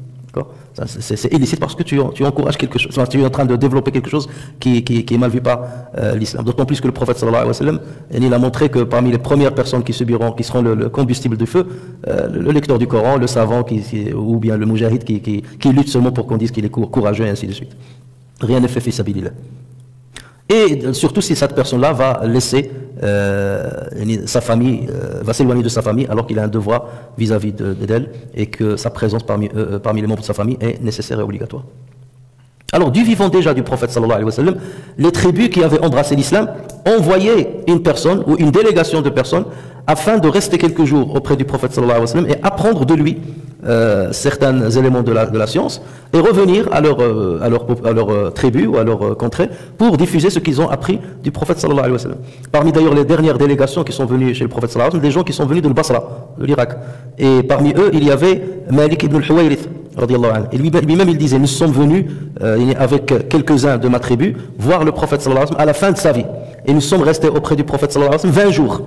Speaker 2: C'est illicite parce que tu encourages quelque chose, tu es en train de développer quelque chose qui est mal vu par l'islam. D'autant plus que le prophète sallallahu alayhi wa sallam, il a montré que parmi les premières personnes qui seront le combustible du feu, le lecteur du Coran, le savant ou bien le moujahid qui lutte seulement pour qu'on dise qu'il est courageux et ainsi de suite. Rien n'est fait fi sabilillah. Et surtout si cette personne-là va laisser sa famille, va s'éloigner de sa famille alors qu'il a un devoir vis-à-vis d'elle et que sa présence parmi les membres de sa famille est nécessaire et obligatoire. Alors du vivant déjà du prophète sallallahu alayhi wa sallam, les tribus qui avaient embrassé l'islam envoyaient une personne ou une délégation de personnes afin de rester quelques jours auprès du prophète sallallahu alayhi wa sallam et apprendre de lui certains éléments de la science et revenir à leur tribu ou à leur contrée pour diffuser ce qu'ils ont appris du prophète sallallahu alayhi wa sallam. Parmi d'ailleurs les dernières délégations qui sont venues chez le prophète sallallahu alayhi wa sallam, des gens qui sont venus de Basra, de l'Irak. Et parmi eux, il y avait Malik ibn al-Huwayrith, radiyallahu anhu. Et lui-même il disait, nous sommes venus avec quelques-uns de ma tribu voir le prophète sallallahu alayhi wa sallam à la fin de sa vie. Et nous sommes restés auprès du prophète sallallahu alayhi wa sallam 20 jours.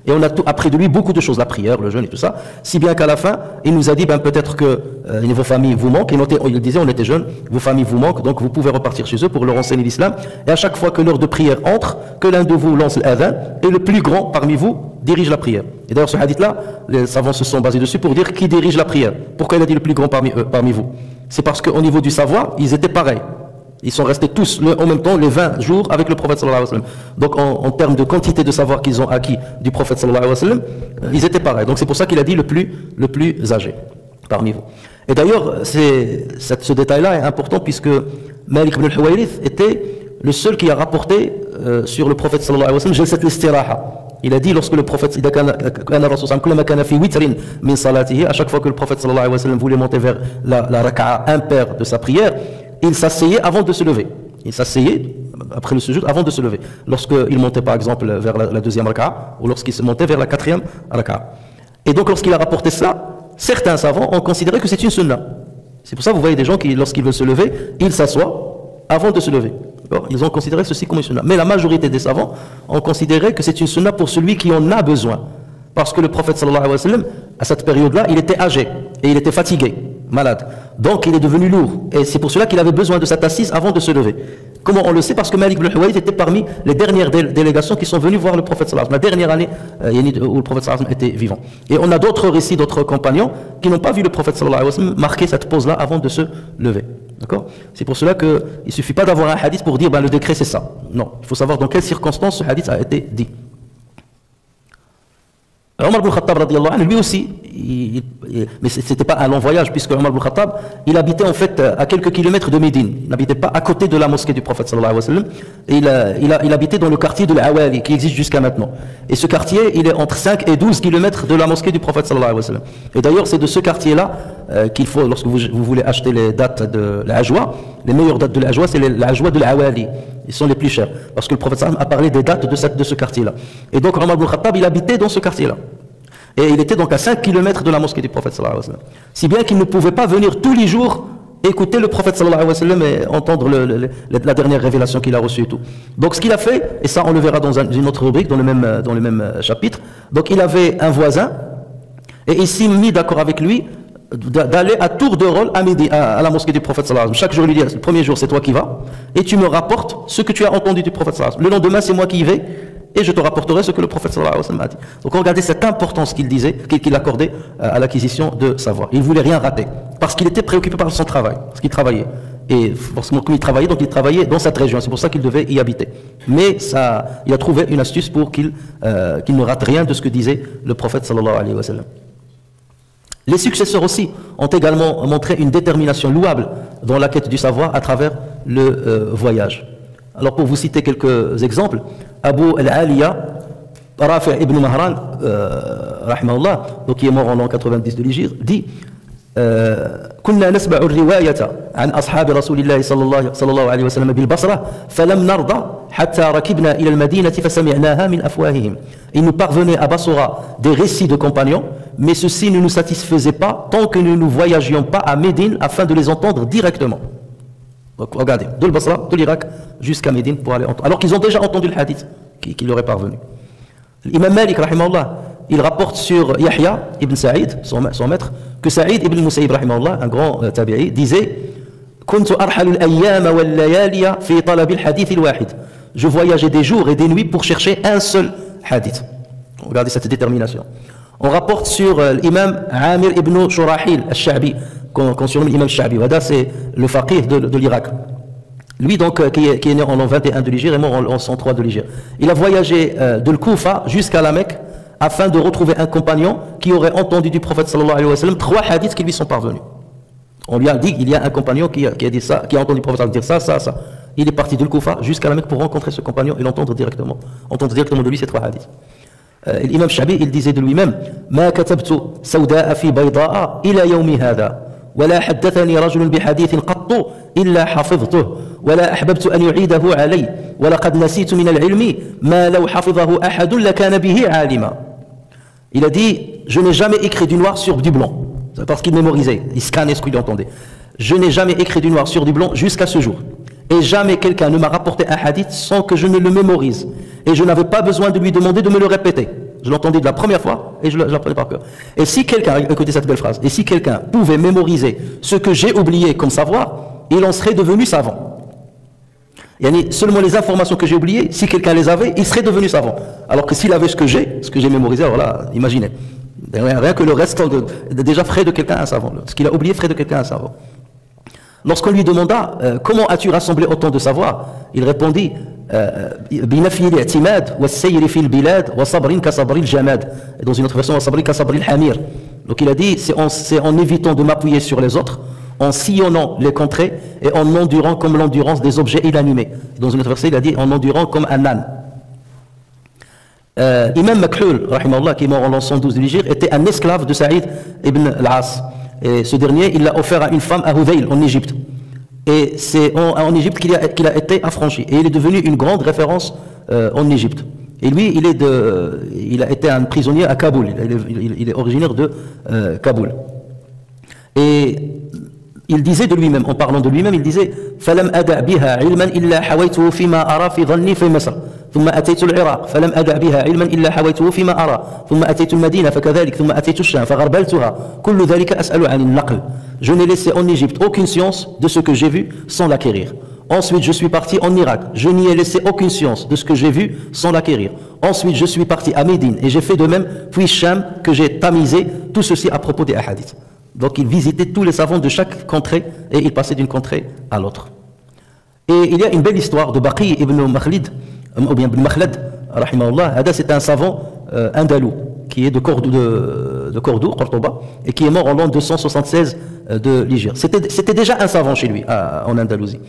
Speaker 2: Et on a appris de lui beaucoup de choses, la prière, le jeûne et tout ça, si bien qu'à la fin, il nous a dit, peut-être que vos familles vous manquent, il disait, on était jeunes, vos familles vous manquent, donc vous pouvez repartir chez eux pour leur enseigner l'islam, et à chaque fois que l'heure de prière entre, que l'un de vous lance l'adhan, et le plus grand parmi vous dirige la prière. Et d'ailleurs ce hadith-là, les savants se sont basés dessus pour dire qui dirige la prière. Pourquoi il a dit le plus grand parmi vous? C'est parce qu'au niveau du savoir, ils étaient pareils. Ils sont restés tous en même temps les 20 jours avec le prophète sallallahu alayhi wa sallam. Donc en termes de quantité de savoir qu'ils ont acquis du prophète sallallahu alayhi wa sallam, ils étaient pareils. Donc c'est pour ça qu'il a dit le plus âgé parmi vous. Et d'ailleurs, ce détail-là est important puisque Malik ibn al-Huwayrith était le seul qui a rapporté sur le prophète sallallahu alayhi wa sallam jalsat al-istiraha. Il a dit lorsque le prophète, à chaque fois que le prophète sallallahu alayhi wa sallam voulait monter vers la raka'a impaire de sa prière, il s'asseyait avant de se lever. Il s'asseyait après le sujoud avant de se lever. Lorsqu'il montait par exemple vers la deuxième raka'a ou lorsqu'il se montait vers la quatrième raka'a. Et donc lorsqu'il a rapporté cela, certains savants ont considéré que c'est une sunna. C'est pour ça que vous voyez des gens qui, lorsqu'ils veulent se lever, ils s'assoient avant de se lever. Ils ont considéré ceci comme une sunna. Mais la majorité des savants ont considéré que c'est une sunna pour celui qui en a besoin. Parce que le prophète sallallahu alayhi wa sallam, à cette période-là, il était âgé et il était fatigué, malade. Donc il est devenu lourd. Et c'est pour cela qu'il avait besoin de cette assise avant de se lever. Comment on le sait? Parce que Malik ibn al-Huwayrith était parmi les dernières délégations qui sont venues voir le prophète sallallahu alayhi wa sallam, la dernière année où le prophète sallallahu alayhi wa sallam était vivant. Et on a d'autres récits, d'autres compagnons qui n'ont pas vu le prophète sallallahu alayhi wa sallam marquer cette pause-là avant de se lever. D'accord? C'est pour cela qu'il ne suffit pas d'avoir un hadith pour dire le décret c'est ça. Non, il faut savoir dans quelles circonstances ce hadith a été dit. Omar ibn Khattab radiyallahu anhu, lui aussi, mais ce n'était pas un long voyage, puisque Omar ibn Khattab, il habitait en fait à quelques kilomètres de Médine. Il n'habitait pas à côté de la mosquée du prophète sallallahu alayhi wa sallam. Et il habitait dans le quartier de l'Awali, qui existe jusqu'à maintenant. Et ce quartier, il est entre 5 et 12 kilomètres de la mosquée du prophète sallallahu alayhi wa sallam. Et d'ailleurs, c'est de ce quartier-là qu'il faut, lorsque vous voulez acheter les dates de l'Ajwa, les meilleures dates de l'Ajwa, c'est l'Ajwa de l'Awali. Ils sont les plus chers. Parce que le prophète sallallahu alayhi wa sallam a parlé des dates de ce quartier-là. Et donc Omar ibn Khattab, il habitait dans ce quartier-là. Et il était donc à 5 km de la mosquée du prophète sallallahu alayhi wa sallam. Si bien qu'il ne pouvait pas venir tous les jours écouter le prophète sallallahu alayhi wa sallam et entendre la dernière révélation qu'il a reçue et tout. Donc ce qu'il a fait, et ça on le verra dans une autre rubrique, dans le même chapitre, donc il avait un voisin, et il s'est mis d'accord avec lui d'aller à tour de rôle à midi à la mosquée du prophète sallallahu alayhi wa sallam. Chaque jour il lui dit, le premier jour c'est toi qui vas, et tu me rapportes ce que tu as entendu du prophète sallallahu alayhi wa sallam. Le lendemain c'est moi qui y vais, et je te rapporterai ce que le prophèète sallallahu alayhi wa sallam a dit. Donc regardez cette importance qu'il disait, qu'il accordait à l'acquisition de savoir. Il ne voulait rien rater, parce qu'il était préoccupé par son travail, parce qu'il travaillait. Et forcément, comme il travaillait, donc il travaillait dans cette région, c'est pour ça qu'il devait y habiter. Mais il a trouvé une astuce pour qu'il ne rate rien de ce que disait le prophète sallallahu alayhi wa sallam. Les successeurs aussi ont également montré une détermination louable dans la quête du savoir à travers le voyage. Alors pour vous citer quelques exemples, Abu al-Aliya, Rafi' ibn Mahran, rahimahullah, donc qui est mort en l'an 90 de l'Hégire, dit كنا نسمع الرواية عن أصحاب رسول الله صلى الله عليه وسلم بالبصرة فلم نرضى حتى ركبنا إلى المدينة فسمعناها من أفواههم. Il nous parvenait à Basra des récits de compagnons, mais ceci ne nous satisfaisait pas tant que nous ne voyagions pas à Médine afin de les entendre directement. Donc regardez, de Basra, de l'Irak jusqu'à Médine pour aller entendre. Alors qu'ils ont déjà entendu le hadith qui leur est parvenu. L'imam Malik, rahimahullah, il rapporte sur Yahya ibn Sa'id, son maître, que Sa'id ibn Musayyib, rahimahullah, un grand tabi'i, disait كنت أرحل الأيام والليالي في طلب الحديث الواحد. Je voyageais des jours et des nuits pour chercher un seul hadith. Regardez cette détermination. On rapporte sur l'imam Amir ibn Shurahil al-Sha'bi, qu'on surnomme l'imam al-Sha'bi. Wada, c'est le faqih de l'Irak. Lui, donc, qui est né en l'an 21 de l'Hégire et mort en 103 de l'Hégire. Il a voyagé de l'Koufa jusqu'à la Mecque afin de retrouver un compagnon qui aurait entendu du prophète sallallahu alayhi wa sallam 3 hadiths qui lui sont parvenus. On lui a dit qu'il y a un compagnon qui a dit ça, qui a entendu le prophète dire ça. Il est parti de l'Koufa jusqu'à la Mecque pour rencontrer ce compagnon et entendre directement de lui ces 3 hadiths. L'imam Shabi, il disait de lui-même ما كتبت سوداء في بيضاء إلى يوم هذا ولا حدثني رجل بحديث قط إلا حفظته ولا أحببت أن يعيده علي ولقد نسيت من العلم ما لو حفظه أحد لكان به عالما. Il a dit, je n'ai jamais écrit du noir sur du blanc, parce qu'il mémorisait, il scannait ce qu'il entendait. Je n'ai jamais écrit du noir sur du blanc jusqu'à ce jour. Et jamais quelqu'un ne m'a rapporté un hadith sans que je ne le mémorise. Et je n'avais pas besoin de lui demander de me le répéter. Je l'entendais de la première fois et je l'apprenais par cœur. Et si quelqu'un, écoutez cette belle phrase, et si quelqu'un pouvait mémoriser ce que j'ai oublié comme savoir, il en serait devenu savant. Seulement les informations que j'ai oubliées, si quelqu'un les avait, il serait devenu savant. Alors que s'il avait ce que j'ai mémorisé, alors là, imaginez. Rien que le reste déjà ferait de quelqu'un un savant. Ce qu'il a oublié ferait de quelqu'un un savant. Lorsqu'on lui demanda comment as-tu rassemblé autant de savoir, il répondit بنفي الاعتماد والسير في البلاد وصبر كصبر الجماد. Et dans une autre version وصبر كصبر الحمير. Donc il a dit c'est en évitant de m'appuyer sur les autres, en sillonnant les contrées et en endurant comme l'endurance des objets inanimés. Et dans une autre verset il a dit en endurant comme un âne. Imam Makhloul, rahimahullah, qui est mort en l'an 112 de l'Hégire, était un esclave de Saïd ibn al-As. Et ce dernier, il l'a offert à une femme à Hudayl, en Égypte. Et c'est en Égypte qu'il a été affranchi. Et il est devenu une grande référence en Égypte. Et lui, il a été un prisonnier à Kaboul. Il est originaire de Kaboul. Et il disait de lui-même, en parlant de lui-même, il disait فَلَمْ أَدَعْ بِهَا عِلْمًا إِلَّا حَوَيْتُهُ فِيمَا أَرَى فِي ظَنِّي فِي مصر ثم أتيت العراق فلم أدع بها علما إلا حويته فيما أرى ثم أتيت المدينة فكذلك ثم أتيت الشام فغربلتها كل ذلك أسأل عن النقل. Je n'ai laissé en Égypte aucune science de ce que j'ai vu sans l'acquérir. Ensuite, je suis parti en Irak. Je n'y ai laissé aucune science de ce que j'ai vu sans l'acquérir. Ensuite, je suis parti à Médine et j'ai fait de même, puis Cham, que j'ai tamisé, tout ceci à propos des hadiths. Donc, il visitait tous les savants de chaque contrée et il passait d'une contrée à l'autre. Et il y a une belle histoire de Baqi ibn Makhlid, ou bien ibn Makhlad, rahimahullah. C'est un savant andalou qui est de Cordoue, Cordoba, et qui est mort en l'an 276 de l'Hégire. C'était déjà un savant chez lui, en Andalousie.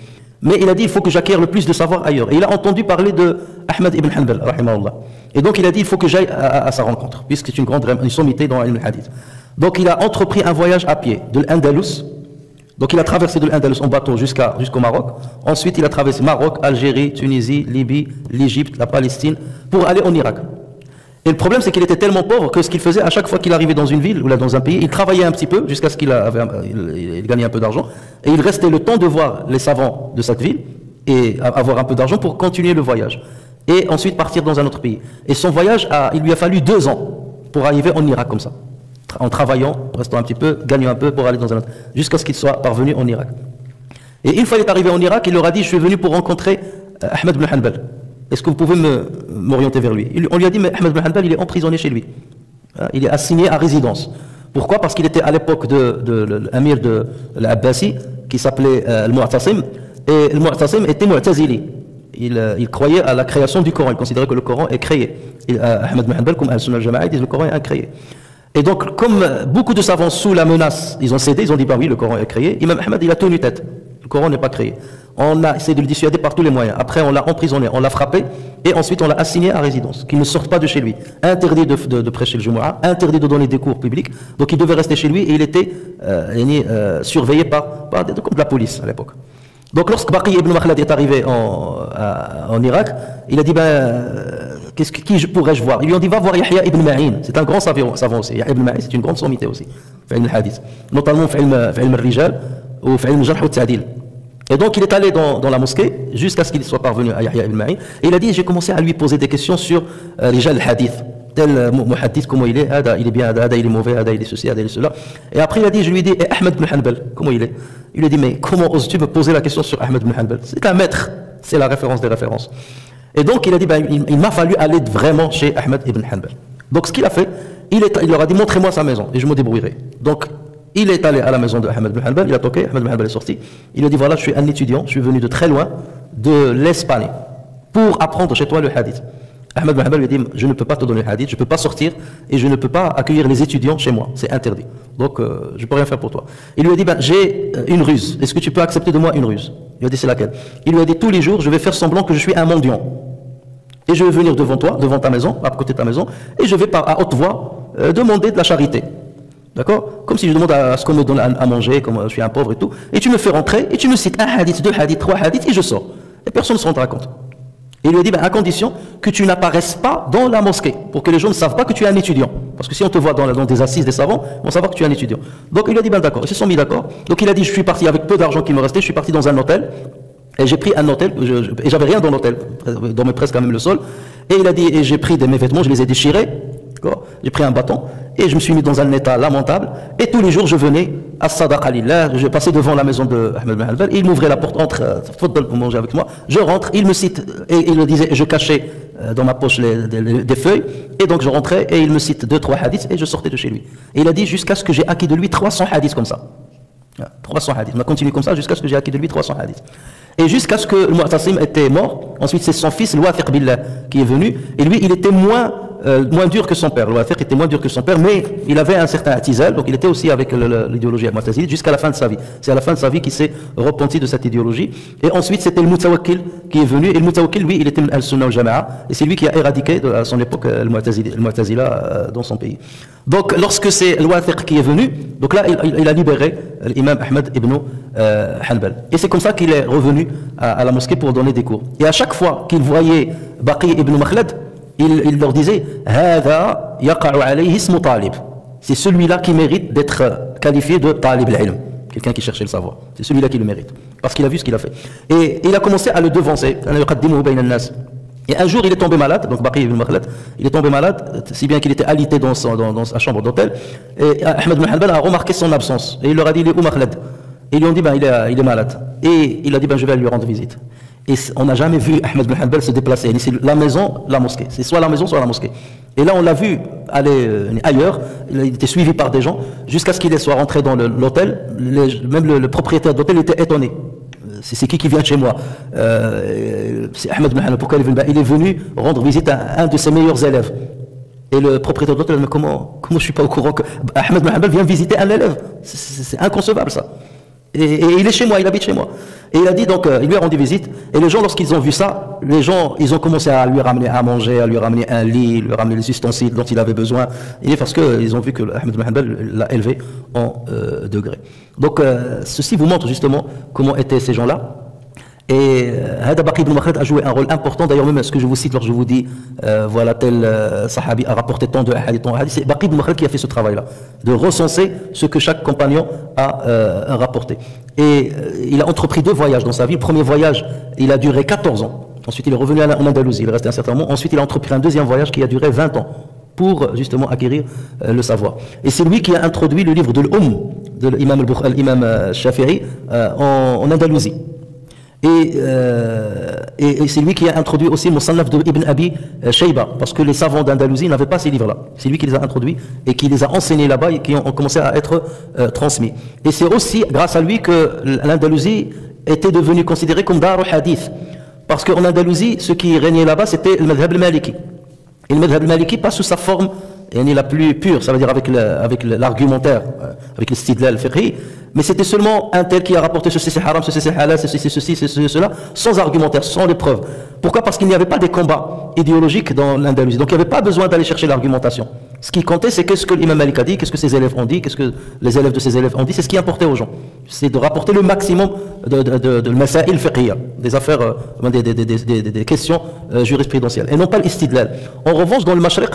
Speaker 2: Mais il a dit, il faut que j'acquière le plus de savoir ailleurs. Et il a entendu parler de Ahmad ibn Hanbal, rahimahullah. Et donc il a dit, il faut que j'aille à sa rencontre, puisque c'est une sommité dans le hadith. Donc il a entrepris un voyage à pied de l'Andalous. Donc il a traversé de l'Andalous en bateau jusqu'au Maroc. Ensuite il a traversé Maroc, Algérie, Tunisie, Libye, l'Égypte, la Palestine, pour aller en Irak. Et le problème c'est qu'il était tellement pauvre que ce qu'il faisait à chaque fois qu'il arrivait dans une ville ou là dans un pays, il travaillait un petit peu jusqu'à ce qu'il gagnait un peu d'argent. Et il restait le temps de voir les savants de cette ville et avoir un peu d'argent pour continuer le voyage. Et ensuite partir dans un autre pays. Et son voyage, il lui a fallu 2 ans pour arriver en Irak comme ça. En travaillant, restant un petit peu, gagnant un peu pour aller dans un autre, jusqu'à ce qu'il soit parvenu en Irak. Et une fois qu'il est arrivé en Irak, il leur a dit, je suis venu pour rencontrer Ahmad ibn Hanbal. Est-ce que vous pouvez m'orienter vers lui? On lui a dit, mais Ahmad ibn Hanbal, il est emprisonné chez lui. Il est assigné à résidence. Pourquoi? Parce qu'il était à l'époque de l'amir de l'Abbasi, qui s'appelait Al-Mu'tasim, et le Mu'tasim était Mu'tazili. Il croyait à la création du Coran, il considérait que le Coran est créé. Et Ahmad ibn Hanbal, comme Al-Sunnah al-Jama'a, dit que le Coran est incréé. Et donc, comme beaucoup de savants sous la menace, ils ont cédé, ils ont dit, bah oui, le Coran est créé. Imam Ahmad, il a tenu tête. Le Coran n'est pas créé. On a essayé de le dissuader par tous les moyens. Après, on l'a emprisonné, on l'a frappé, et ensuite on l'a assigné à résidence, qu'il ne sorte pas de chez lui. Interdit de prêcher le Jumu'ah, interdit de donner des cours publics. Donc il devait rester chez lui et il était surveillé par comme la police à l'époque. Donc lorsque Baqi ibn Makhlad est arrivé en Irak, il a dit, qui pourrais-je voir? Ils lui ont dit, va voir Yahya ibn Ma'in. C'est un grand savant aussi. Yahya ibn Ma'in, c'est une grande sommité aussi. Fa'ilm al-hadith. Notamment fa'ilm al-rijal ou fa'ilm al-jarh wa ta'dil. Et donc il est allé dans la mosquée jusqu'à ce qu'il soit parvenu à Yahya ibn Ma'in. Et il a dit, j'ai commencé à lui poser des questions sur rijal al-hadith. Tel muhaddith, comment il est, il est bien, il est mauvais, il est ceci, il est cela. Et après je lui ai dit, Ahmad ibn Hanbal, comment il est? Il lui a dit, mais comment oses-tu me poser la question sur Ahmad ibn Hanbal? C'est un maître, c'est la référence des références. Et donc il a dit, il m'a fallu aller vraiment chez Ahmad ibn Hanbal. Donc ce qu'il a fait, il leur a dit, montrez-moi sa maison et je me débrouillerai. Donc il est allé à la maison de Ahmad ibn Hanbal, il a toqué, Ahmad ibn Hanbal est sorti. Il a dit, voilà, je suis un étudiant, je suis venu de très loin, de l'Espagne, pour apprendre chez toi le hadith. Ahmad ibn Hanbal lui a dit, je ne peux pas te donner le hadith, je ne peux pas sortir et je ne peux pas accueillir les étudiants chez moi, c'est interdit. Donc je ne peux rien faire pour toi. Il lui a dit, j'ai une ruse, est-ce que tu peux accepter de moi une ruse? Il lui a dit, c'est laquelle? Il lui a dit, tous les jours, je vais faire semblant que je suis un mendiant. Et je vais venir devant toi, devant ta maison, à côté de ta maison, et je vais à haute voix demander de la charité. D'accord? Comme si je demande à ce qu'on me donne à manger, comme je suis un pauvre et tout. Et tu me fais rentrer, et tu me cites un hadith, 2 hadiths, 3 hadiths, et je sors. Et personne ne se rendra compte. Et il lui a dit, à condition que tu n'apparaisses pas dans la mosquée, pour que les gens ne savent pas que tu es un étudiant. Parce que si on te voit dans des assises des savants, on va savoir que tu es un étudiant. Donc il lui a dit, d'accord. Ils se sont mis d'accord. Donc il a dit, je suis parti avec peu d'argent qui me restait, je suis parti dans un hôtel. Et j'ai pris un hôtel, et j'avais rien dans l'hôtel, je dormais presque à même le sol. Et il a dit, et j'ai pris mes vêtements, je les ai déchirés, j'ai pris un bâton, et je me suis mis dans un état lamentable. Et tous les jours, je venais à Sadaqa Lillah, je passais devant la maison de Ahmad ibn Hanbal, et il m'ouvrait la porte, entre, pour manger avec moi. Je rentre, il me cite, et il me disait, je cachais dans ma poche des feuilles, et donc je rentrais, et il me cite 2-3 hadiths, et je sortais de chez lui. Et il a dit, jusqu'à ce que j'ai acquis de lui 300 hadiths comme ça. 300 hadiths. On a continué comme ça jusqu'à ce que j'ai acquis de lui 300 hadiths. Et jusqu'à ce que le Mu'tasim était mort. Ensuite, c'est son fils, le Wathiq Billah, qui est venu. Et lui, il était moins dur que son père. Le Wathiq était moins dur que son père, mais il avait un certain atizal. Donc, il était aussi avec l'idéologie mu'tazilite jusqu'à la fin de sa vie. C'est à la fin de sa vie qu'il s'est repenti de cette idéologie. Et ensuite, c'était le Mutawakkil qui est venu. Et le Mutawakkil, lui, il était al-Sunnah al-Jama'a. Et c'est lui qui a éradiqué à son époque le Mu'tazila dans son pays. Donc, lorsque c'est le Wathiq qui est venu, donc là, il a libéré l'imam Ahmed ibn Hanbal. Et c'est comme ça qu'il est revenu à la mosquée pour donner des cours. Et à chaque fois qu'il voyait Baqi ibn Makhlad, il leur disait Hada yaqa'u alayhi ismu talib. C'est celui-là qui mérite d'être qualifié de talib al-ilm, quelqu'un qui cherchait le savoir. C'est celui-là qui le mérite, parce qu'il a vu ce qu'il a fait. Et il a commencé à le devancer. Et un jour, il est tombé malade, donc Baqi ibn Makhlad, il est tombé malade, si bien qu'il était alité dans sa chambre d'hôtel. Et Ahmed ibn Hanbal a remarqué son absence. Et il leur a dit, il est où Makhlad? Et ils lui ont dit, il est malade. Et il a dit, je vais lui rendre visite. Et on n'a jamais vu Ahmed ibn Hanbal se déplacer. C'est la maison, la mosquée. C'est soit la maison, soit la mosquée. Et là, on l'a vu aller ailleurs. Il était suivi par des gens, jusqu'à ce qu'il soit rentré dans l'hôtel. Même le propriétaire d'hôtel était étonné. C'est qui vient chez moi? C'est Ahmed ibn Hanbal. Pourquoi il est venu rendre visite à un de ses meilleurs élèves. Et le propriétaire d'hôtel a dit, mais comment je ne suis pas au courant que Ahmed ibn Hanbal vient visiter un élève? C'est inconcevable ça. Et il est chez moi, il habite chez moi. Et il a dit donc, il lui a rendu visite. Et les gens, lorsqu'ils ont vu ça, les gens, ils ont commencé à lui ramener à manger, à lui ramener un lit, lui ramener les ustensiles dont il avait besoin. Et parce qu'ils ont vu que Ahmed ibn Hanbal l'a élevé en degré. Donc, ceci vous montre justement comment étaient ces gens-là. Et Hada Baqi ibn Makhlad a joué un rôle important. D'ailleurs, même ce que je vous cite lorsque je vous dis, voilà, tel sahabi a rapporté tant de hadith, c'est Baqi ibn Makhlad qui a fait ce travail-là, de recenser ce que chaque compagnon a rapporté. Et il a entrepris 2 voyages dans sa vie. Le premier voyage, il a duré 14 ans. Ensuite, il est revenu en Andalousie, il est resté un certain moment. Ensuite, il a entrepris un deuxième voyage qui a duré 20 ans pour justement acquérir le savoir. Et c'est lui qui a introduit le livre de de l'imam Shafi'i en Andalousie. Et c'est lui qui a introduit aussi le Musannaf de Ibn Abi Shayba, parce que les savants d'Andalousie n'avaient pas ces livres-là. C'est lui qui les a introduits et qui les a enseignés là-bas et qui ont commencé à être transmis. Et c'est aussi grâce à lui que l'Andalousie était devenue considérée comme Dar al-Hadith. Parce qu'en Andalousie, ce qui régnait là-bas, c'était le madhab al-Maliki. Et le madhab al-Maliki, pas sous sa forme la plus pure, ça veut dire avec l'argumentaire, avec le stidlal fiqhi, mais c'était seulement un tel qui a rapporté ceci c'est haram, ceci c'est halal, ceci c'est ceci, c'est cela, sans argumentaire, sans les preuves. Pourquoi? Parce qu'il n'y avait pas des combats idéologiques dans l'Andalousie, donc il n'y avait pas besoin d'aller chercher l'argumentation. Ce qui comptait, c'est qu'est-ce que l'imam Malik a dit, qu'est-ce que ses élèves ont dit, qu'est-ce que les élèves de ses élèves ont dit, c'est ce qui importait aux gens. C'est de rapporter le maximum de masail fiqhiyya, des affaires, des questions jurisprudentielles, et non pas l'istidlal. En revanche, dans le Mashriq,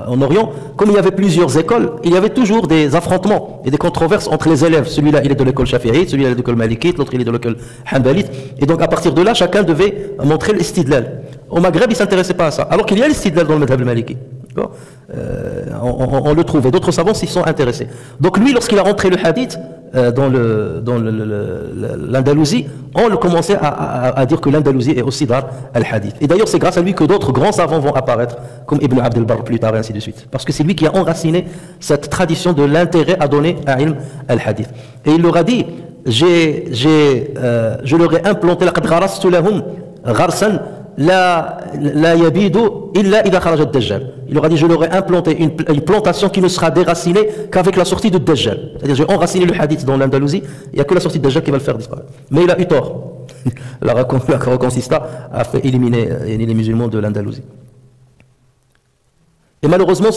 Speaker 2: en Orient, comme il y avait plusieurs écoles, il y avait toujours des affrontements et des controverses entre les élèves. Celui-là, il est de l'école Shafi'ite, celui-là, il est de l'école Malikite, l'autre, il est de l'école Hanbalite. Et donc, à partir de là, chacun devait montrer l'istidlal. Au Maghreb, il ne s'intéressait pas à ça. Alors qu'il y a l'istidlal dans le madhab maliki. On le trouve. Et d'autres savants s'y sont intéressés. Donc, lui, lorsqu'il a rentré le hadith dans l'Andalousie, on le commençait à dire que l'Andalousie est aussi dar al-hadith. Et d'ailleurs, c'est grâce à lui que d'autres grands savants vont apparaître, comme Ibn Abd al-Barr plus tard, et ainsi de suite. Parce que c'est lui qui a enraciné cette tradition de l'intérêt à donner à ilm al-hadith. Et il leur a dit, je leur ai implanté laqad gharastu lahum gharsan la yabidu illa idha kharaja ad-dajjal. Il leur a dit, je leur ai implanté une plantation qui ne sera déracinée qu'avec la sortie de Dajjal. C'est-à-dire, j'ai enraciné le hadith dans l'Andalousie, il n'y a que la sortie de Dajjal qui va le faire disparaître. Mais il a eu tort. La Reconquista a fait éliminer les musulmans de l'Andalousie. Et malheureusement,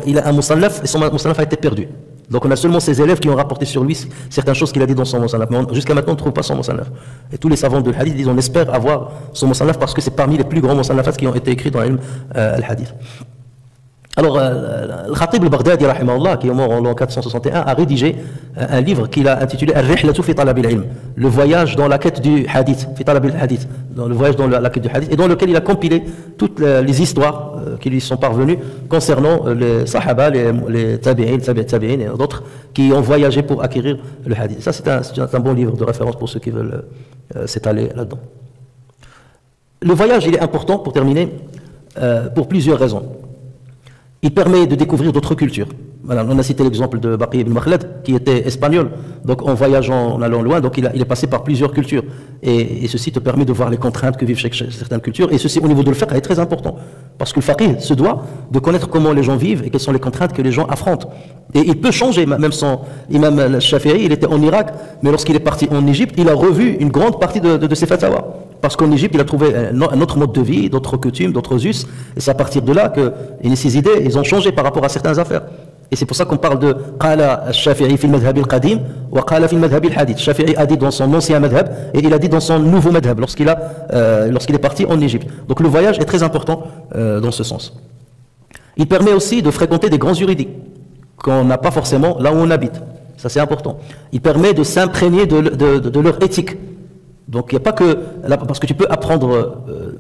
Speaker 2: il a un musannaf, et son musannaf a été perdu. Donc on a seulement ses élèves qui ont rapporté sur lui certaines choses qu'il a dit dans son musannaf. Mais jusqu'à maintenant, on ne trouve pas son musannaf. Et tous les savants de hadith disent, on espère avoir son musannaf parce que c'est parmi les plus grands musannafats qui ont été écrits dans l'ilm al-hadith. Alors, le Khatib al-Baghdadi, qui est mort en l'an 461, a rédigé un livre qu'il a intitulé Ar-Rihlatu fi talab al-ilm, le voyage dans la quête du hadith, fi talab al-hadith, dans le voyage dans la quête du hadith, et dans lequel il a compilé toutes les histoires qui lui sont parvenues concernant les sahaba, les tabi'in, et d'autres qui ont voyagé pour acquérir le hadith. Ça, c'est un bon livre de référence pour ceux qui veulent s'étaler là-dedans. Le voyage, il est important, pour terminer, pour plusieurs raisons. Il permet de découvrir d'autres cultures. Voilà, on a cité l'exemple de Baqi ibn Makhlad, qui était espagnol. Donc en voyageant, en allant loin, donc il est passé par plusieurs cultures. Et ceci te permet de voir les contraintes que vivent certaines cultures. Et ceci, au niveau de le fiqh, est très important. Parce que le faqih se doit de connaître comment les gens vivent et quelles sont les contraintes que les gens affrontent. Et il peut changer, même son imam al-Shafi'i, il était en Irak, mais lorsqu'il est parti en Égypte, il a revu une grande partie de ses fatwas. Parce qu'en Égypte, il a trouvé un autre mode de vie, d'autres coutumes, d'autres us. Et c'est à partir de là que ses idées, ils ont changé par rapport à certaines affaires. Et c'est pour ça qu'on parle de Qala al-Shafi'i fi al-madhhab al-qadim wa Qala fi al-madhhab al-hadith. Shafi'i a dit dans son ancien madhhab et il a dit dans son nouveau madhhab lorsqu'il est parti en Égypte. Donc le voyage est très important dans ce sens. Il permet aussi de fréquenter des grands juridiques qu'on n'a pas forcément là où on habite. Ça c'est important. Il permet de s'imprégner de leur éthique. Donc il n'y a pas que... Parce que tu peux apprendre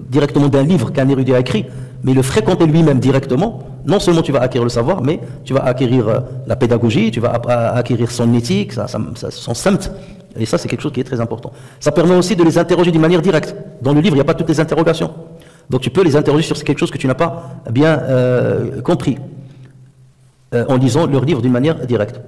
Speaker 2: directement d'un livre qu'un érudit a écrit, mais le fréquenter lui-même directement, non seulement tu vas acquérir le savoir, mais tu vas acquérir la pédagogie, tu vas acquérir son éthique, son samt. Et ça, c'est quelque chose qui est très important. Ça permet aussi de les interroger d'une manière directe. Dans le livre, il n'y a pas toutes les interrogations. Donc tu peux les interroger sur quelque chose que tu n'as pas bien compris, en lisant leur livre d'une manière directe.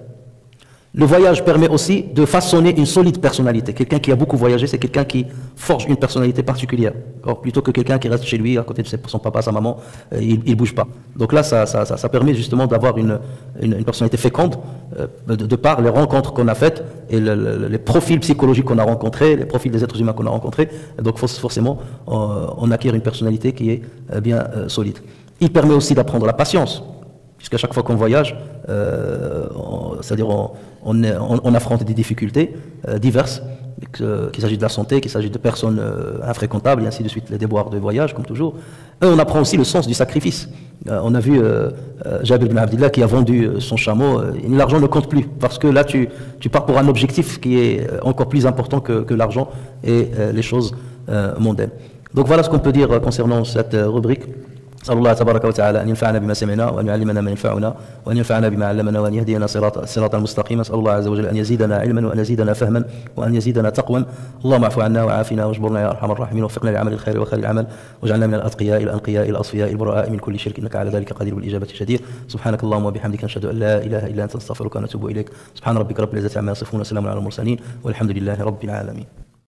Speaker 2: Le voyage permet aussi de façonner une solide personnalité. Quelqu'un qui a beaucoup voyagé, c'est quelqu'un qui forge une personnalité particulière. Or, plutôt que quelqu'un qui reste chez lui, à côté de son papa, sa maman, il ne bouge pas. Donc là, ça permet justement d'avoir une personnalité féconde de par les rencontres qu'on a faites et les profils psychologiques qu'on a rencontrés, les profils des êtres humains qu'on a rencontrés. Donc forcément, on acquiert une personnalité qui est bien solide. Il permet aussi d'apprendre la patience. Puisqu'à chaque fois qu'on voyage, c'est-à-dire on affronte des difficultés diverses, qu'il s'agit de la santé, qu'il s'agit de personnes infréquentables, et ainsi de suite, les déboires de voyage, comme toujours. Et on apprend aussi le sens du sacrifice. On a vu Jabir ibn Abdillah qui a vendu son chameau, l'argent ne compte plus, parce que là tu pars pour un objectif qui est encore plus important que l'argent et les choses mondaines. Donc voilà ce qu'on peut dire concernant cette rubrique. نسأل الله تبارك وتعالى أن ينفعنا بما سمعنا وأن يعلمنا ما ينفعنا وأن ينفعنا بما علمنا وأن يهدينا صراطا مستقيما. نسأل الله عز وجل أن يزيدنا علما وأن يزيدنا فهما وأن يزيدنا تقوى. اللهم اعف عنا وعافنا واجبرنا يا أرحم الراحمين ووفقنا لعمل الخير وخير العمل واجعلنا من الأتقياء الأنقياء الأصفياء البراء من كل شرك إنك على ذلك قدير بالإجابة جدير. سبحانك اللهم وبحمدك نشهد أن لا إله إلا أنت نستغفرك ونتوب إليك. سبحان ربك رب العزة عما يصفون وسلام على المرسلين والحمد لله رب العالمين.